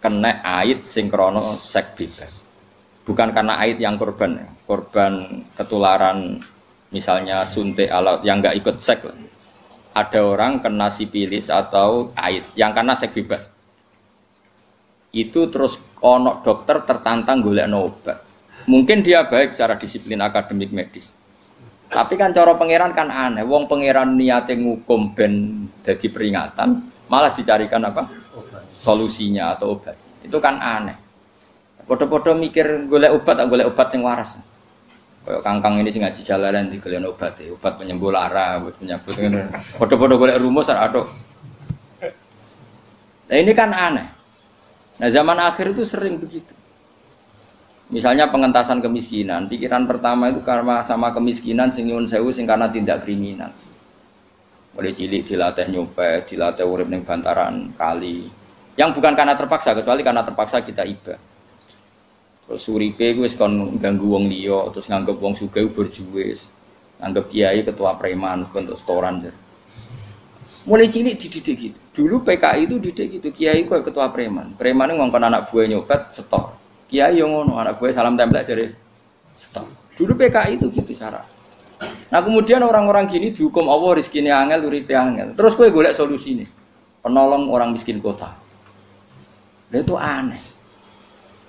kena aid sing krana seks bebas. Bukan karena aid yang korban ketularan misalnya suntik alat yang enggak ikut seks. Ada orang kena sipilis atau aid yang karena seks bebas. Itu terus ono dokter tertantang golekno obat. Mungkin dia baik secara disiplin akademik medis. Tapi kan cara pangeran kan aneh. Wong pangeran niate ngukum ben dadi peringatan, malah dicarikan apa? Solusinya atau obat. Itu kan aneh. Podo-podo mikir golek obat sing waras. Kayak kangkang ini sing ngaji jalanan di golek obat penyembuh lara, obat penyembuh ngono. Podo-podo golek rumus aduh. Nah ini kan aneh. Nah zaman akhir itu sering begitu. Misalnya pengentasan kemiskinan, pikiran pertama itu karena sama kemiskinan sing nyuwun sewu sing karena tindak kriminal. Mulai cilik dilatih nyopet, dilatih urip ning bantaran kali. Yang bukan karena terpaksa, kecuali karena terpaksa kita iba. Terus uripe kuwi wis kon ganggu wong liya, terus nganggep wong sugih berjuwis, nganggep kiai ketua preman untuk setoran. Mulai cilik dididik gitu. Dulu PKI itu dididik gitu, kiai kok ketua preman. Preman ngongkon anak buah nyopet setor. Kiai yang ngono, anak gue salam tempel jadi stop. Dulu PKI itu gitu cara. Nah kemudian orang-orang gini dihukum Allah rizkine angel, uripe angel. Terus gue golek solusi nih, penolong orang miskin kota. Nah, itu aneh.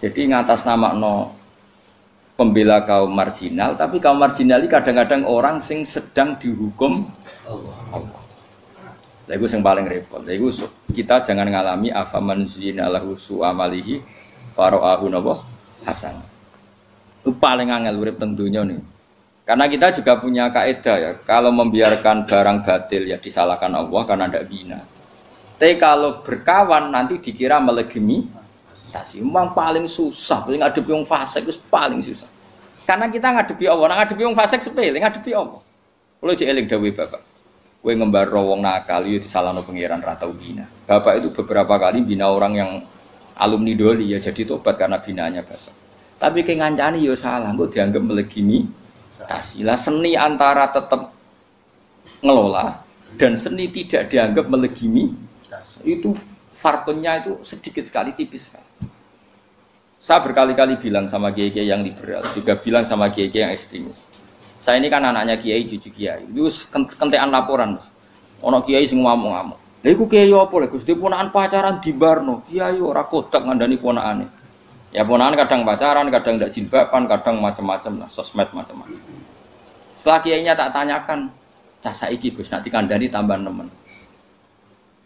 Jadi ngatas nama pembela kaum marginal, tapi kaum marginal ini kadang-kadang orang sing sedang dihukum Allah. Lagu yang paling repot. Lagu kita jangan ngalami afaman zina lahu su amalihi faro'ahu napa hasan. Itu paling angel urip teng donya nih. Karena kita juga punya kaidah ya, kalau membiarkan barang batil ya disalahkan Allah karena ndak bina. Tapi kalau berkawan nanti dikira melegimi tasi. Memang paling susah, paling ngadepi wong fasik itu paling susah. Karena kita ngadepi Allah, ngadepi wong fasik sepele, ngadepi Allah. Kulo jek eling dawuh Bapak. Kowe ngembar wong nakal yo disalahno pangeran ra tau bina. Bapak itu beberapa kali bina orang yang alumni doli ya jadi tobat karena binanya Bapak. Tapi kayak ngancani ya salah, kok dianggap melegimi. Tasilah seni antara tetap ngelola dan seni tidak dianggap melegimi itu farpennya itu sedikit sekali tipis sekali. Saya berkali-kali bilang sama kiai-kiai yang liberal, juga bilang sama kiai-kiai yang ekstremis. Saya ini kan anaknya kiai, cucu kiai. Itu kentekan laporan. Ono kiai sing ngamuk-ngamuk. Lha iku kiai apa lho Gus? Ponakan pacaran di barno. Kiai ora kodak ngandani ponakane. Ya ponakan kadang pacaran, kadang ndak jilbaban, kadang macam-macam lah, sosmed macam-macam. Setelah kiainya tak tanyakan, cah saiki Gus nak dikandani tambah nemen.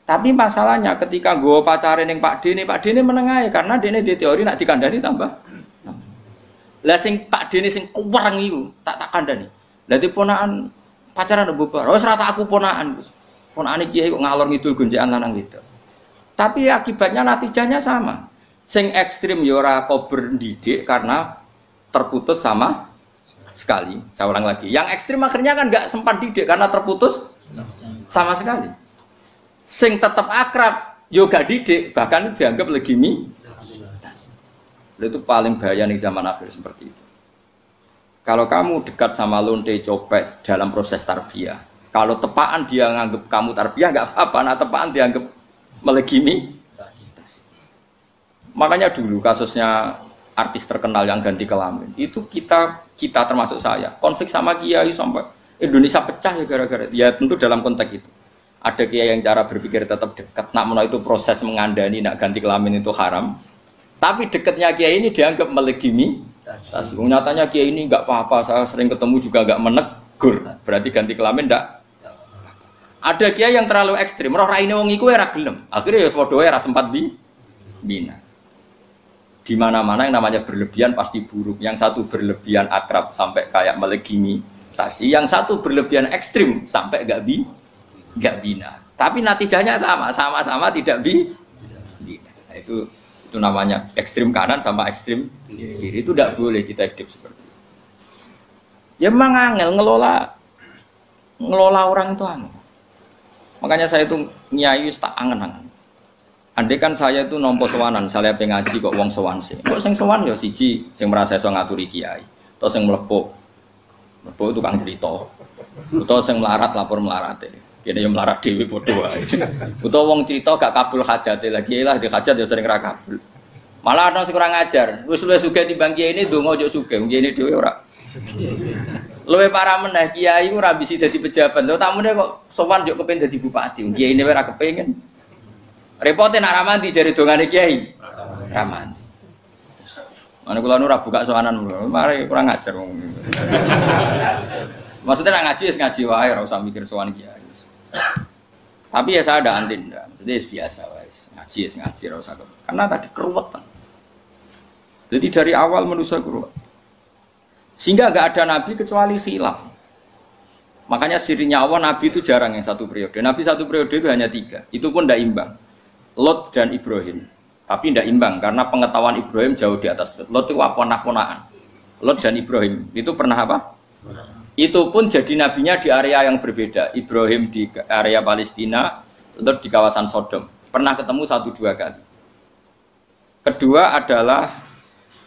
Tapi masalahnya ketika gue pacaran yang Pak Dene menengahi karena Dene di teori nak dikandani tambah. Lah sing Pak Dene sing kuwareng iku tak kandani. Lah ponakan pacaran bubar. Wis rata aku ponakan, Gus. Ponakane kiai kok ngalor ngidul gonjekan lanang gitu. Tapi akibatnya natijahnya sama. Sing ekstrim ya ora kober ndidik karena terputus sama sekali. Saya ulang lagi. Yang ekstrim akhirnya kan enggak sempat didik karena terputus sama sekali. Sing tetap akrab yo gak didik bahkan dianggap legimi. Itu paling bahaya nih zaman akhir seperti itu. Kalau kamu dekat sama lonte copet dalam proses tarbiyah, kalau tepaan dia nganggap kamu tarbiyah nggak apa-apa, nah tepaan dianggap melegimi. Makanya dulu kasusnya artis terkenal yang ganti kelamin itu kita termasuk saya konflik sama kiai sampai Indonesia pecah ya gara-gara ya tentu dalam konteks itu. Ada kiai yang cara berpikir tetap dekat, nak menawa itu proses mengandani, nak ganti kelamin itu haram. Tapi dekatnya kiai ini dianggap melegimi. Nyatanya kiai ini nggak apa-apa, saya sering ketemu juga nggak menegur. Berarti ganti kelamin ndak. Ada kiai yang terlalu ekstrim, roh raine wong iku ora gelem. Akhirnya ya padha ora sempat bina. Di mana-mana yang namanya berlebihan pasti buruk. Yang satu berlebihan akrab sampai kayak melegimi. Yang satu berlebihan ekstrim sampai nggak bina, tapi natijahnya sama-sama tidak bina. Nah, itu namanya ekstrim kanan sama ekstrim kiri. Itu tidak boleh kita hidup seperti itu. Ya memang angel ngelola orang itu angel. Makanya saya itu nyai tak angen-angen. Andai kan saya itu nompo sowanan, saya pengaji kok wong sowan sih. Kok sing sowan ya siji sing merasa iso ngaturi kiai, atau sing mlepuk tukang cerita, atau sing melarat lapor melarate. Kene yo melarat dhewe padha wae. Utawa wong cerita gak kabul hajate lagi lah di hajat yo sering ra kabul. Malah ana sing kurang ajar. Wis luwih sugih timbang kiai ini ndonga yo sugih, kiai dhewe ora. Luwih parah meneh kiai ora bisa dadi pejabat. Lho tamune kok sowan yo kepengin dadi bupati. Kiai ini ora kepengin. Repote nak ra mandi jare dongane kiai. Ra mandi. Ana kula nu ora buka sowanan, mari kurang ajar wong. Maksudnya nak ngaji wis ngaji wae ora usah mikir sowan kiai. Tapi ya saya ada andin, jadi biasa guys, ngaji rasa karena tadi keruwetan. Jadi dari awal manusia keruwet, sehingga gak ada nabi kecuali khilaf. Makanya sirinya Allah nabi itu jarang yang satu periode. Nabi satu periode itu hanya 3, itu pun tidak imbang. Lot dan Ibrahim, tapi tidak imbang karena pengetahuan Ibrahim jauh di atas Lot. Lot itu ponak-ponakan. Lot dan Ibrahim itu pernah apa? Itu pun jadi nabinya di area yang berbeda. Ibrahim di area Palestina, Lot di kawasan Sodom. Pernah ketemu 1-2 kali. Kedua adalah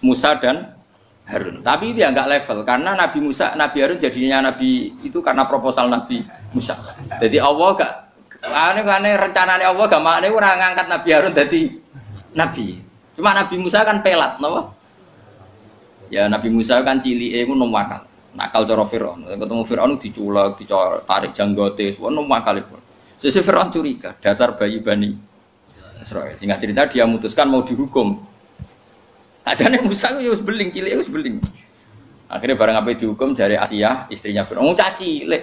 Musa dan Harun. Tapi dia nggak level karena Nabi Musa, Nabi Harun jadinya nabi itu karena proposal Nabi Musa. Jadi Allah gak aneh rencananya Allah gak makne ora ngangkat Nabi Harun jadi nabi. Cuma Nabi Musa kan pelat, napa? Ya Nabi Musa kan cilike iku nom wakal. Nakal cara Firaun, ketemu Firaun diculak, tarik janggote, semua makalipun. Sesi Firaun curiga, dasar bayi Bani Israil. Singkat cerita dia memutuskan mau dihukum. Ajane Musa itu beling, cilik itu beling. Akhirnya barang apa dihukum dari Asia, istrinya Firaun. Caci cilik.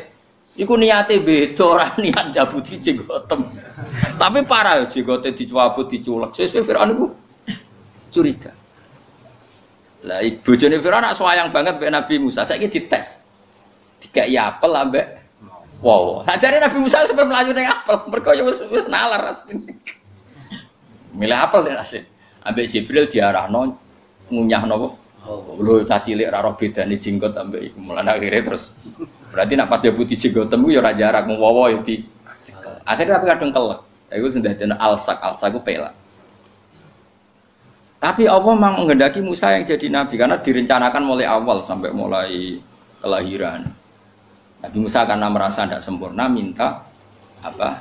Iku niate beda, ora niat jabuti jenggotem. Tapi parah jenggote dicabut, diculak. Sesi Firaun itu curiga. Lah bojone Firaun nak sayang banget mbek Nabi Musa. Saiki dites. Dikai apel ambek wow. Sajare Nabi Musa sampe mlayu ning apel, mergo ya wis nalar asline. Milih apel nek asline. Ambek Jibril diarahno ngunyah napa? Lho cacilik ra roh bedane jenggot ambek iku. Mulane akhire terus berarti nak pas jabuti jenggotem ku ya ora jarak wowo ya dicekel. Akhire tapi kadung kelek. Iku sing dadi alsak ku pelak. Tapi Allah memang menghendaki Musa yang jadi nabi karena direncanakan mulai awal sampai mulai kelahiran. Nabi Musa karena merasa tidak sempurna minta apa?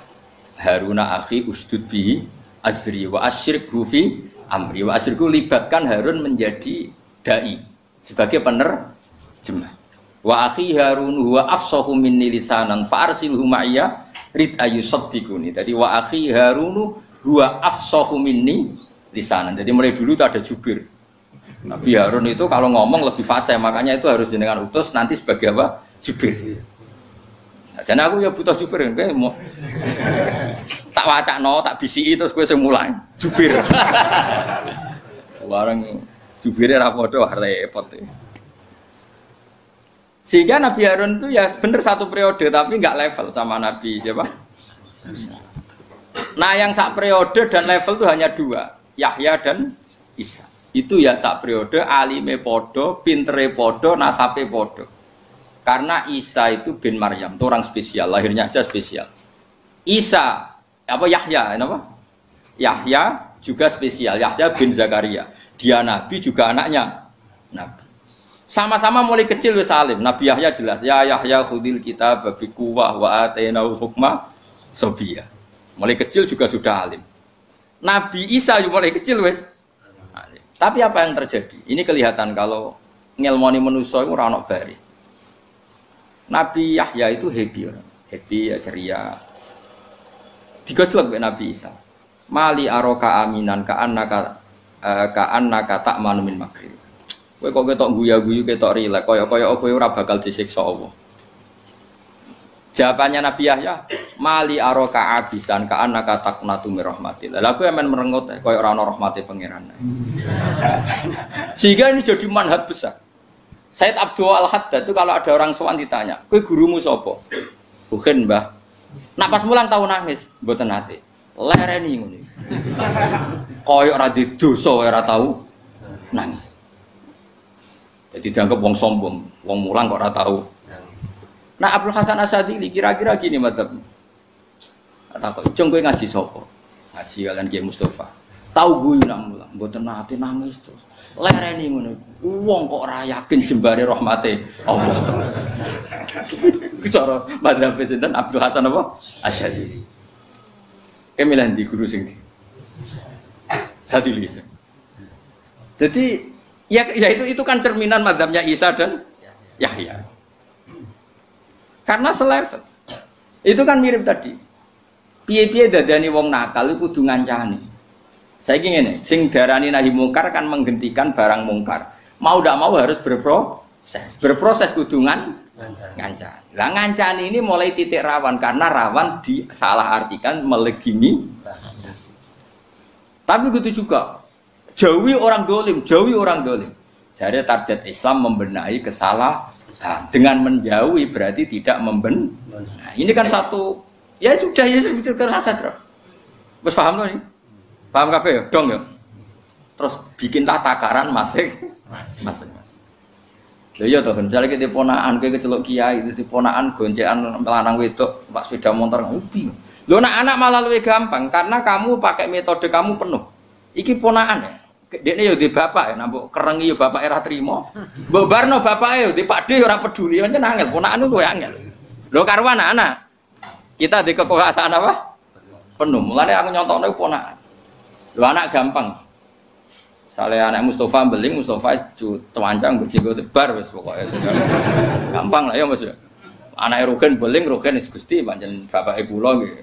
Haruna akhi usdud bihi azri wa asyrik fi amri wa asyirku libatkan Harun menjadi dai sebagai penerjemah. Wa akhi Harun huwa afsahu minni lisanan fa arsilhu ma'iyya rid ayusaddiquni. Jadi wa akhi Harun huwa afsahu minni lisanan. Jadi mulai dulu itu ada jubir. Nabi Harun itu kalau ngomong lebih fasih, makanya itu harus jenengan utus nanti sebagai apa? Jubir. Nah, jadi aku ya butuh jubir, kayak mau tak wacana, tak bisi terus gue semulai jubir. Warang jubirnya rapodo repot. Sehingga Nabi Harun itu ya bener satu periode, tapi nggak level sama Nabi siapa? Nah yang sak periode dan level itu hanya dua, Yahya dan Isa. Itu ya sak periode, alime podo, pintere podo, nasabe podo. Karena Isa itu bin Maryam, itu orang spesial, lahirnya aja spesial. Isa, apa Yahya, apa? Yahya juga spesial, Yahya bin Zakaria. Dia nabi juga anaknya nabi. Sama-sama mulai kecil wis alim. Nabi Yahya jelas, ya Yahya khudil kitab bi quwwah wa atainahu hukma sabiyya. Mulai kecil juga sudah alim. Nabi Isa juga mulai kecil wis. Tapi apa yang terjadi? Ini kelihatan kalau ngelmoni manusia itu ora ono bari. Nabi Yahya itu happy ya ceria. Digojlok mbek Nabi Isa. Mali aroka aminan ka annaka ta'manu min makril. Kowe kok ketok guyu-guyu ketok rilek kaya-kaya kowe ora bakal disiksa Allah. Jawabannya Nabi Yahya, mali aroka abisan ka annaka taqnatu mir rahmatillah. Lah kowe men merengut kaya ora ana rahmate pangeran. Sehingga ini jadi manhaj besar. Said Abdul Al-Haddad itu kalau ada orang sowan ditanya, kowe gurumu sapa? Bukan Mbah. Nak pas mulang tau nangis, mboten nate. Lereni ngono. Kaya ora di dosa ora tau nangis. Jadi dianggap wong sombong, wong mulang kok ora tau. Nah Abdul Hasan Asyadili kira-kira gini madzhab. Takok, "Cung kowe ngaji sapa?" Ngaji kalian Kiai Mustofa. Tahu guyu nak mulang, mboten nate nangis terus. Lereni ngono. Wong kok ora yakin jembare rahmate Allah. Bicara madzhab sinten Abdul Hasan apa? Asyadili. Kemilan di guru sing di Sadili. Jadi ya itu kan cerminan madzhabnya Isa dan Yahya. Karena selevel. Itu kan mirip tadi. Piye-piye dadani wong nakal iku kudu ngancani. Saiki ngene, sing darani nahi mungkar kan menghentikan barang mungkar. Mau ndak mau harus berproses. Berproses kudu ngancani. Lah ngancani ini mulai titik rawan karena rawan disalahartikan melegimi. Tapi begitu juga jauhi orang dolim. Jadi target Islam membenahi kesalahan. Dengan menjauhi berarti tidak membenahi. Nah, ini kan satu. Ya sudah betul kerasa terus. Wes paham tuh nih? Paham kabeh ya? Dong ya. Terus bikinlah takaran masing-masing. Lha iya to, misalnya kita ponakan kowe kecelok kiai, itu ponakan goncekan lanang wedok, Pak sepeda motor ngupi. Lho anak malah luwih gampang karena kamu pakai metode kamu penuh. Iki ponakan ya. Dekne yo di bapak ya, nambok kerengi yo bapak era trimo. Mbok barno bapake yo di pakde ora peduli, pancen angel, ponakan luwih angel. Lho karo anak-anak. Kita di kekuasaan apa? Penuh. Mulane aku nyontokno ponakan. Lho anak gampang. Misalnya anak Mustafa beling, Mustafa tewancang berjenggot bar wis pokoknya. Gampang lah ya Mas. Anak Rugen beling, Rugen wis Gusti pancen bapake kula nggih.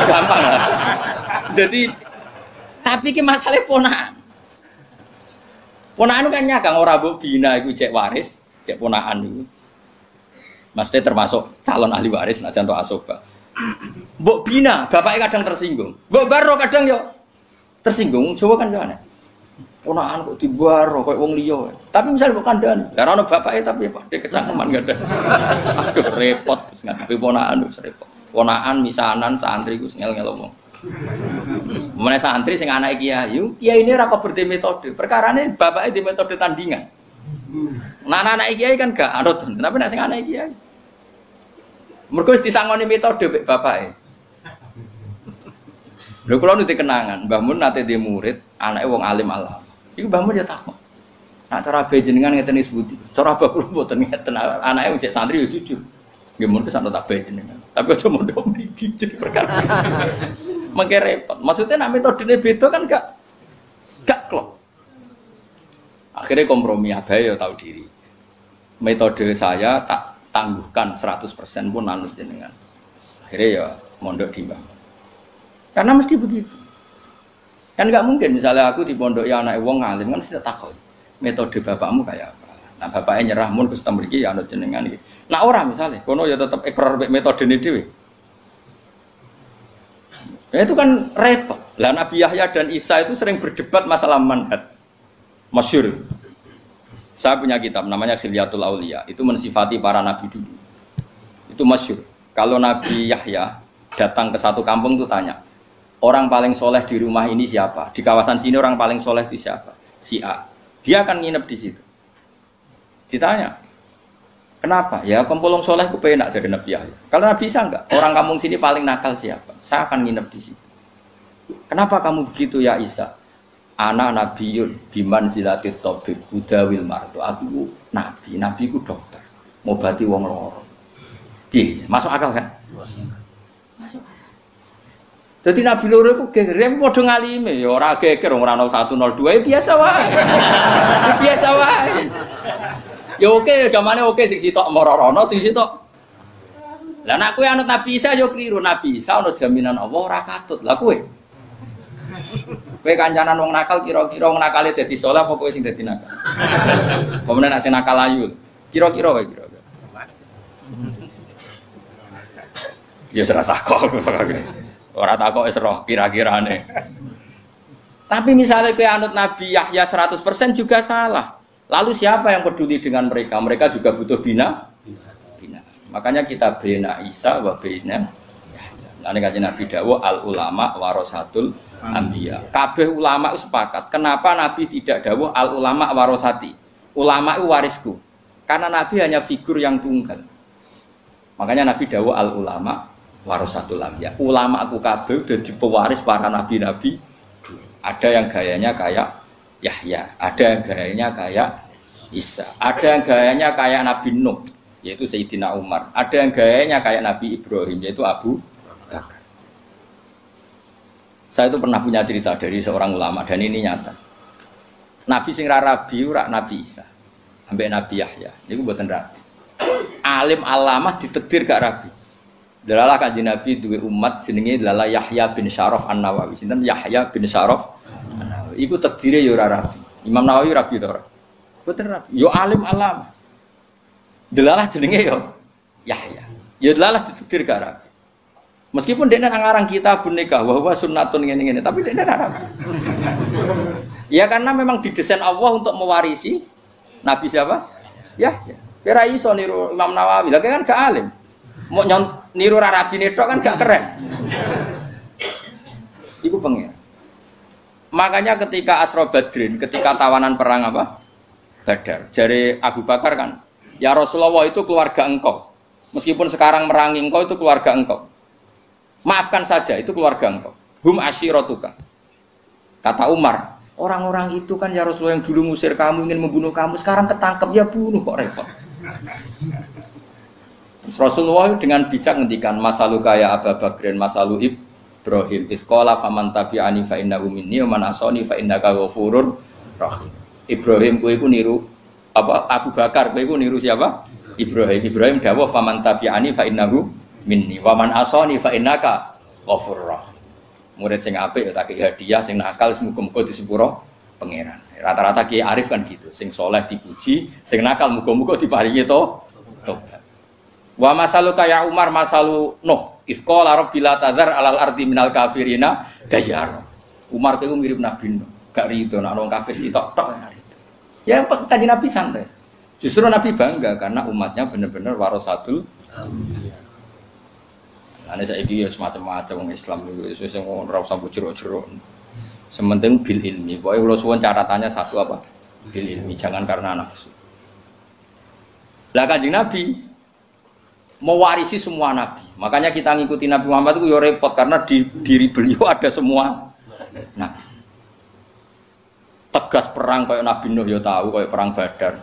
Gampang lah. Jadi tapi ki masalah ponakan. Ponakan kan nyakang ora mbok bina iku cek waris, cek ponakan iku. Maksudnya termasuk calon ahli waris nah contoh asoba. Mbok bina, bapaknya kadang tersinggung. Mbok baro kadang yo tersinggung, coba kan yo aneh. Ponakan kok dibaro koyo wong liya. Tapi misal mbok kandhani, lah ana bapake tapi Pak de kecangkeman gak ada. Aduh repot wis ngadepi ponakan wis repot. Ponakan misanan santri ku ngel-ngel omong. Mulai santri sing anake kiai ini ora kok berde metode. Perkarane bapake di metode tandingan. Nah anak kiai kan gak anut, tapi nek sing anake kiai. Mergo wis disangoni metode mek bapake. Lho kula nite kenangan, Mbah Mun nate di murid, anake wong alim alam. Iku Mbah Mun ya takok. Nak cara bae jenengan ngeten wis budi. Cara bae kula mboten ngeten, anake cek santri ya jujur. Nggih mun kesana tak bae jenengan. Tapi aja mondok mriki perkara. Mengke repot. Maksudnya nak metodene beda kan gak Gak klop. Akhirnya kompromi abai ya tahu diri. Metode saya tak tangguhkan 100% pun anut jenengan. Akhirnya ya mondok di Mbah. Karena mesti begitu. Kan nggak mungkin misalnya aku di pondok ya anak wong ngalim kan mesti takut. Metode bapakmu kayak apa? Nah bapaknya nyerah mun Gusti mriki ya anut jenengan iki. Nah ora misalnya kono ya tetap ikrar metode ini dhewe. Ya itu kan repot. Lah Nabi Yahya dan Isa itu sering berdebat masalah manhaj. Masyhur. Saya punya kitab namanya Khilyatul Auliya. Itu mensifati para nabi dulu. Itu masyhur. Kalau Nabi Yahya datang ke satu kampung itu tanya, orang paling soleh di rumah ini siapa? Di kawasan sini orang paling soleh itu siapa? Si A. Dia akan nginep di situ. Ditanya, kenapa? Ya kumpulung soleh ku penak jadi Nabi Yahya. Kalau Nabi Isa enggak, orang kampung sini paling nakal siapa? Saya akan nginep di situ. Kenapa kamu begitu ya Isa? Ana nabiyun biman zilatit tabib udawil marto. Aku nabi ku dokter. Ngobati wong loro. Piye? Masuk akal kan? Masuk akal. Jadi nabi loro iku geger padha ngalime ya ora geger ora 0102 ya biasa wae. Ya biasa wae. Ya oke, gamane oke sing sitok marorono sing sitok. Lah nek kowe anut Nabi Isa ya kliru. Nabi Isa ana jaminan Allah ora katut. Lah kowe kancanan wong nakal kira-kira wong nakale dadi saleh apa kowe sing dadi nakal? Pemene nek sing nakal ayu. Kira-kira wae kira-kira. Ya ora takok. Ora takok wis roh kira-kirane. Tapi misalnya kowe anut Nabi Yahya 100% juga salah. Lalu siapa yang peduli dengan mereka? Mereka juga butuh bina. Makanya kita bina Isa wa bina Yahya. Lan kanjeng Nabi dawuh al ulama warasatul anbiya. Kabeh ulama sepakat. Kenapa Nabi tidak dawuh al ulama warasati? Ulama itu warisku. Karena Nabi hanya figur yang tunggal. Makanya Nabi dawuh al ulama warasatul anbiya. Ulama aku kabeh dadi pewaris para nabi-nabi. Ada yang gayanya kayak Yahya, ada yang gayanya kayak Isa, ada yang gayanya kayak Nabi Nuh, yaitu Sayyidina Umar, ada yang gayanya kayak Nabi Ibrahim, yaitu Abu Bakar. Saya itu pernah punya cerita dari seorang ulama dan ini nyata. Nabi sing ra rabi ora Nabi Isa, ambek Nabi Yahya, niku mboten rabi. Alim alamah ditakdir gak rabi. Dalalah kanjeng Nabi duwe umat jenenge adalah Yahya bin Syaraf An-Nawawi. Sinten Yahya bin Syaraf An-Nawawi. Iku takdire ya ora rabi. Imam Nawawi rabi to ora? Boten rabi. Yo alim alam. Dalalah jenenge yo Yahya. Ya dalalah ditakdir gak rabi. Meskipun dia ngarang kitabun nikah wa sunnatun ngene-ngene, tapi dia ora rabi. Ya karena memang didesain Allah untuk mewarisi Nabi siapa? Yahya. Kira iso niru Imam Nawawi. Lah kan gak alim. Mau niru rabi netok kan gak keren. Iku pengen. Makanya ketika Asra Badrin, ketika tawanan perang apa? Badar. Jari Abu Bakar kan, ya Rasulullah itu keluarga engkau. Meskipun sekarang merangi engkau itu keluarga engkau. Maafkan saja itu keluarga engkau. Hum asyiratuka. Kata Umar, orang-orang itu kan ya Rasulullah yang dulu ngusir kamu, ingin membunuh kamu, sekarang ketangkep ya bunuh kok repot. Rasulullah dengan bijak ngendikan masalu kaya Abu Bakrin masalu Ibrahim isqala faman tabi'ani fa innahu minni wa man asani fa innaka ghafurur rahim. Ibrahim kowe iku niru apa Abu Bakar kowe iku niru siapa? Ibrahim dawuh faman tabi'ani fa innahu minni wa man asani fa innaka ghafurur rahim. Murid sing apik ya tak hadiah, sing nakal muga-muga disepuro pangeran. Rata-rata Kiai Arif kan gitu, sing soleh dipuji, sing nakal muga-muga diparingi tobat. Wa masalu kaya Umar masalu Nuh isqala rabbil tadzar alal ardi minal kafirina dayar. Umar itu mirip Nabi Nuh, gak rido nek wong kafir sitok tok. Ya kanjeng Nabi santai. Justru Nabi bangga karena umatnya benar-benar warasatul anbiya. Ane saiki ya semacam-macam wong Islam itu wis ora usah jero-jero. Sementing bil ilmi. Pokoke kula suwun catatannya satu apa? Bil ilmi, jangan karena nafsu. Lah kanjeng Nabi mewarisi semua nabi. Makanya kita ngikuti Nabi Muhammad itu ya repot karena di diri beliau ada semua nabi. Tegas perang kayak Nabi Nuh ya tahu, kayak perang Badar.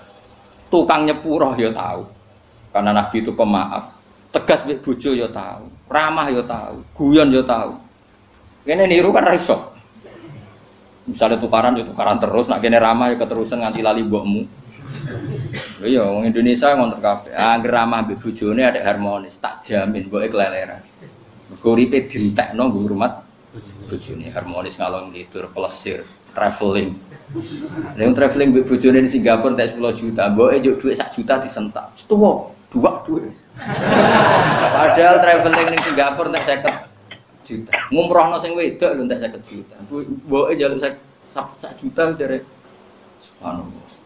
Tukang nyepuro ya tahu. Karena Nabi itu pemaaf. Tegas mbek bojo ya tahu, ramah ya tahu, guyon ya tahu. Kene niru kan ra iso. Misalnya tukaran ya tukaran terus, nak kene ramah ya keterusan nganti lali mbokmu. Iya, wong Indonesia ngontrak kabeh. Angger ramah mbek bojone ada harmonis, tak jamin mboke keleleran. Mergo uripe dientekno nggo ngrumat bojone harmonis ngalor ngidul plesir, traveling. Nek traveling mbek bojone di Singapura tek 10 juta, mboke yo dhuwit 1 juta disentak. Tuwa, duwak dhuwit. Padahal traveling ning Singapura tek 50 juta. Ngumrohno sing wedok lho tek 50 juta. Mboke njaluk 1 juta jare. Subhanallah.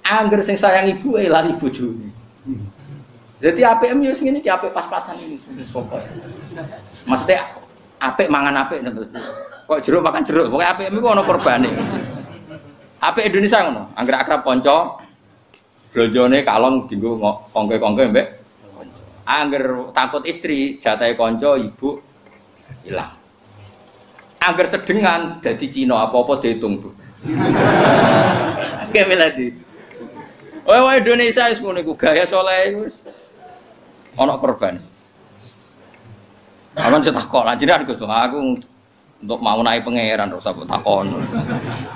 Angger sing sayang ibu lali bojone. Jadi APM yo sing ngene iki apik pas-pasan ini pokoke. Maksudnya apik mangan apik kok jeruk makan jeruk. Pokoke APM iku ana korbane. Apik Indonesia ngono, angger akrab kanca blonjone kalong dienggo kongke-kongke mbek kanca. Angger takut istri jatahe kanca ibu ilang. Angger sedengan dadi Cina apa-apa diitung, Bu. Kemeladi. Wah Indonesia wis ngono iku gaya saleh wis ana korban. Aman cetakok lan jenengan Gus aku untuk mau naik pangeran ora usah takon.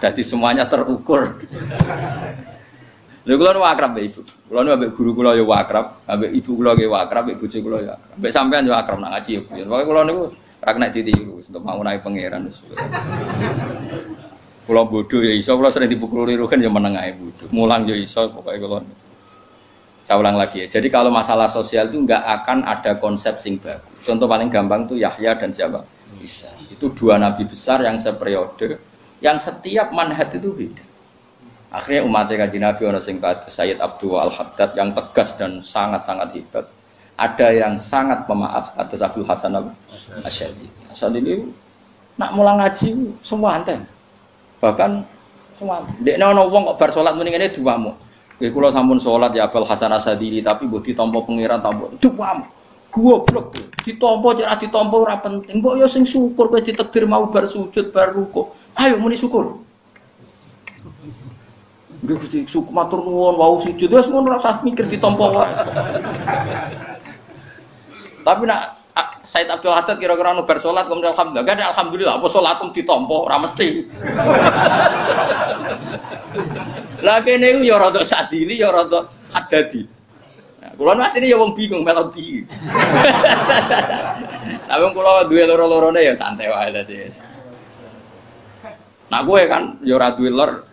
Dadi semuanya terukur. Lha kula nu akrab mbek ibu. Kula nu ambek guru kula ya akrab, ambek ibu kula nggih akrab, ambek bojo kula ya akrab. Ambek sampean yo akrab nak ngaji ya. Pokoke kula niku ora kena ditiru untuk mau naik pangeran wis. Kula bodoh ya iso, kula sering dipukul lirukan ya meneng ae bodoh. Mulang ya iso, pokoknya kula. Saya ulang lagi ya. Jadi kalau masalah sosial itu enggak akan ada konsep sing baku. Contoh paling gampang itu Yahya dan siapa? Isa. Itu dua nabi besar yang seperiode, yang setiap manhaj itu beda. Akhirnya umatnya Kanjeng Nabi ana sing kados Sayyid Abdul Al-Haddad yang tegas dan sangat-sangat hebat. Ada yang sangat pemaaf atas Abdul Hasan Asy'ari. Asy'ari nak mulang ngaji semua anten. Bahkan semua dekne ana wong kok bar salat muni ngene duwamu. Nggih kula sampun salat ya Abul Hasan Asadili tapi mbok ditampa pangeran tampa duwamu. Goblok ditampa cek ditampa ora penting. Mbok yo sing syukur kowe ditakdir mau bar sujud bar ruku. Ayo muni syukur. Nggih Gusti syukur matur nuwun wau sujud wis ngono ora usah mikir ditampa wae. Tapi nak Said Abdul Haddad kira-kira nu bar salat kemudian alhamdulillah. Gak ada alhamdulillah apa salatum ditampa ora mesti. Lah kene yo rada Sadili yo rada Haddadi. Nah, kula asline yo wong bingung melodi. Lah wong kula duwe loro-lorone ya santai wae dadi. Nah kowe kan yo ora duwe lor.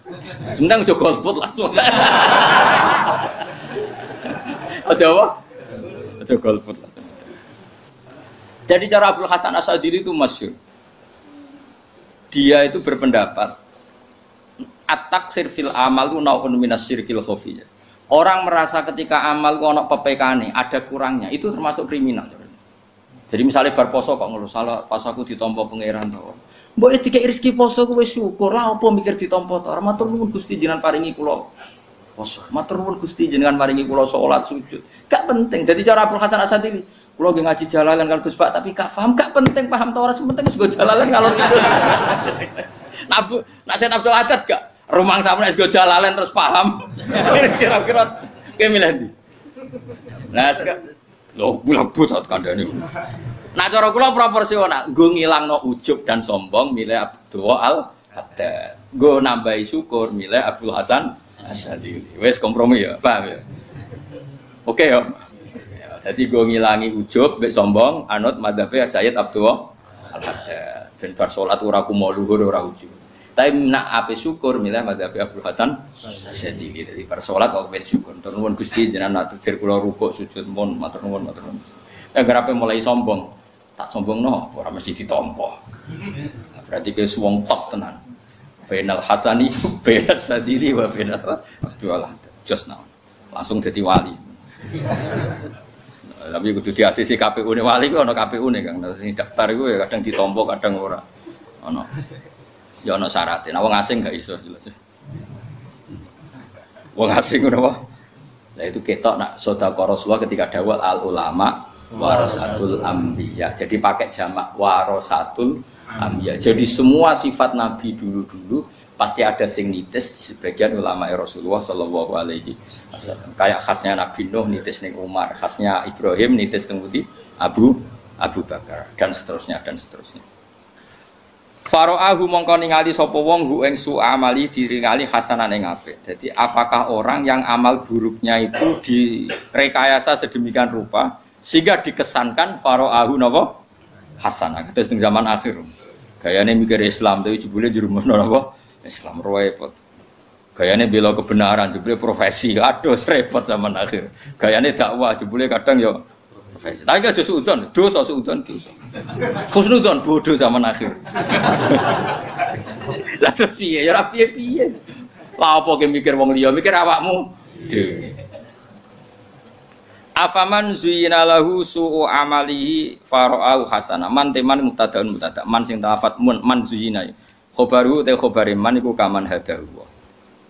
Sendang aja golput langsung. Aja apa? Aja golput langsung. Jadi cara Abdul Hasan Asadili itu masyhur. Dia itu berpendapat at-taksir fil amal itu naun minas syirkil khafiyah. Orang merasa ketika amal ku ana pepekane, ada kurangnya, itu termasuk kriminal. Jadi misalnya bar poso kok ngeluh salah pas aku ditampa pangeran to. Mbok dikek rezeki poso ku wis syukur lah apa mikir ditampa to. Matur nuwun Gusti jenengan paringi kula poso. Matur nuwun Gusti jenengan paringi kula salat sujud. Gak penting. Jadi cara Abdul Hasan Asadili kalau nggak ngaji jalalan kan Gus Pak, tapi gak paham, gak penting paham Taurat, penting juga jalalan kalau itu. Nak saya Abdul Haddad gak, rumang sama juga jalalan terus paham. Kira-kira kayak milih di. Nah sekarang, loh bulan butat kandani. Nah cara kula proporsional, gue ngilang no ujub dan sombong, milih Abdul Haddad. Gue nambahi syukur, milih Abdul Hasan Asy'ari. Wes kompromi ya, paham ya? Oke ya. Jadi gue ngilangi ujub, bek sombong, anut madhabnya Sayyid Abdul Al-Haddad. Dan bar sholat ora kumo luhur ora ujub. Tapi nak ape syukur milih madhabnya Abdul Hasan Asy'ari. Jadi bar sholat kok ben syukur. Matur nuwun Gusti jenengan takdir kula rukuk sujud mun matur nuwun matur nuwun. Agar ape mulai sombong, tak sombongno ora mesti ditampa. Berarti ke wong top tenan. Bainal Hasani, bainal Sadili wa bainal Abdul Haddad. Just now. Langsung jadi wali. Tapi kudu di ACC KPU ne wali ku ana KPU ne Kang. Sing daftar iku ya kadang ditampa kadang ora. Ana. Ya ana syaratnya. Nah wong asing gak iso jelas. Wong asing ngono wae. Lah itu ketok nak sedekah Rasulullah ketika dawuh al ulama warasatul anbiya. Jadi pakai jamak warasatul anbiya. Jadi semua sifat nabi dulu-dulu pasti ada sing nitis di sebagian ulama Rasulullah sallallahu alaihi wasallam. Kayak khasnya Nabi Nuh nitis ning Umar, khasnya Ibrahim nitis teng Abu Bakar dan seterusnya dan seterusnya. Faro'ahu mongko ningali sapa wong hu ing su amali diringali hasanan ing apik. Jadi apakah orang yang amal buruknya itu direkayasa sedemikian rupa sehingga dikesankan faro'ahu napa hasanah. Terus ning zaman akhir. Gayane mikir Islam tapi jebule jerumusno napa Islam repot. Gayane bela kebenaran jebule profesi. Aduh repot zaman akhir. Gayane dakwah jebule kadang ya profesi. Tapi aja suudzon, dosa suudzon. Husnudzon bodoh zaman akhir. Lah piye ya ora piye-piye. Lah apa ke mikir wong liya, mikir awakmu dhewe. Afaman zuyina lahu su'u amalihi fara'au hasanah. Man teman mubtadaun mubtada. Man sing lafat man zuyina. Khobaru te khobare man iku kaman hadahu.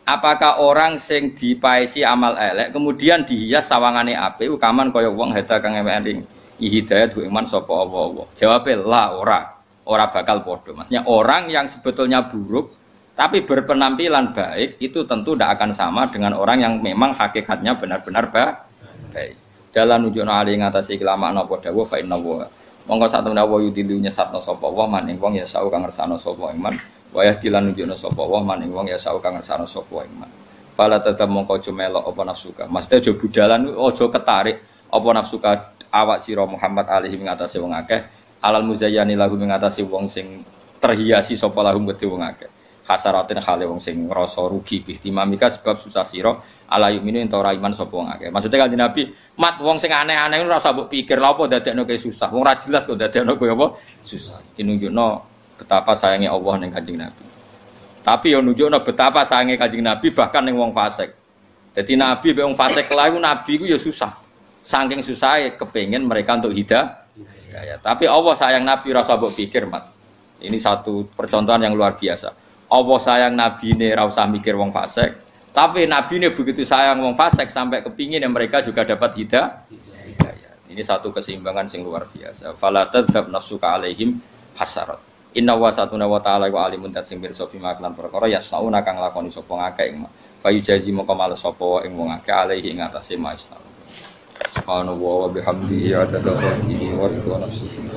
Apakah orang sing dipaesi amal elek kemudian dihias sawangane apik kaman kaya wong hada kang eling hidayat ku iman sapa Allah. Jawabe la ora bakal padha. Maksudnya orang yang sebetulnya buruk tapi berpenampilan baik itu tentu tidak akan sama dengan orang yang memang hakikatnya benar-benar baik. Dalam nunjukno ali ngatasi kelamaan apa dawuh fa inna wa. Monggo sak temene wa yudilu nyesatno sapa wa maning wong ya sau kang ngersano sapa iman. Wayah dilan nunjukno sapa wa maning wong ya sau kang ngersano sapa iman. Fala tetep mongko aja melok apa nafsuka. Maksudnya aja budalan aja ketarik apa nafsuka awak sira Muhammad alaihi ngatasi wong akeh alal muzayyani lahu ngatasi wong sing terhiasi sapa lahu gede wong akeh. Hasaratin khale wong sing ngrasa rugi bihtimamika sebab susah sira ala yuminu ento ora iman sapa wong akeh. Maksudnya Kanjeng Nabi, mat wong sing aneh-aneh ora usah mbok pikir lha apa dadekno kowe susah. Wong ora jelas kok dadekno kowe apa susah. Iki nunjukno betapa sayangnya Allah ning Kanjeng Nabi. Tapi yo nunjukno betapa sayangnya Kanjeng Nabi bahkan ning wong fasik. Dadi Nabi mek wong fasik lae Nabi ku yo susah. Saking susah kepengin mereka untuk hidayah. Tapi Allah sayang Nabi ora usah mbok pikir, mat. Ini satu percontohan yang luar biasa. Allah sayang Nabi ini ora usah mikir wong fasik, tapi Nabi ini begitu sayang wong fasik sampai kepingin yang mereka juga dapat hidayah. Ini satu keseimbangan sing luar biasa. Fala tadzab nafsuka alaihim hasarat. Inna wa satuna wa ta'ala wa alimun dat sing pirsa fi maklan perkara yasauna kang lakoni sapa ngakeh ing fayu jazi moko males sapa ing wong akeh alaihi ing atase maisna. Subhanallah wa bihamdihi adada khalqihi wa ridha nafsihi.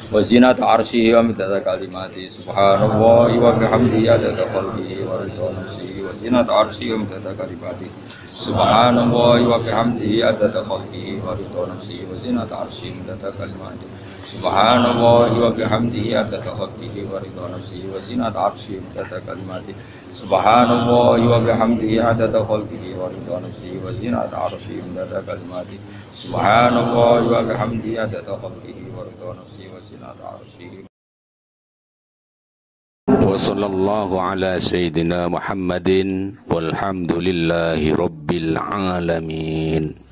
Wa zinata arsyihi wa midada kalimati subhanallah wa bihamdihi adada khalqihi wa ridha nafsihi wa zinata arsyihi wa midada kalimati subhanallah wa bihamdihi adada khalqihi wa ridha nafsihi wa zinata arsyihi wa midada kalimati subhanallah wa bihamdihi adada khalqihi wa ridha nafsihi wa zinata arsyihi wa midada kalimati subhanallah wa bihamdihi adada khalqihi wa ridha nafsihi wa zinata arsyihi wa midada kalimati subhanallah wa bihamdihi adada khalqihi wa ridha nafsihi wa zinata arsyihi. Wa sallallahu ala sayyidina Muhammadin walhamdulillahi rabbil alamin.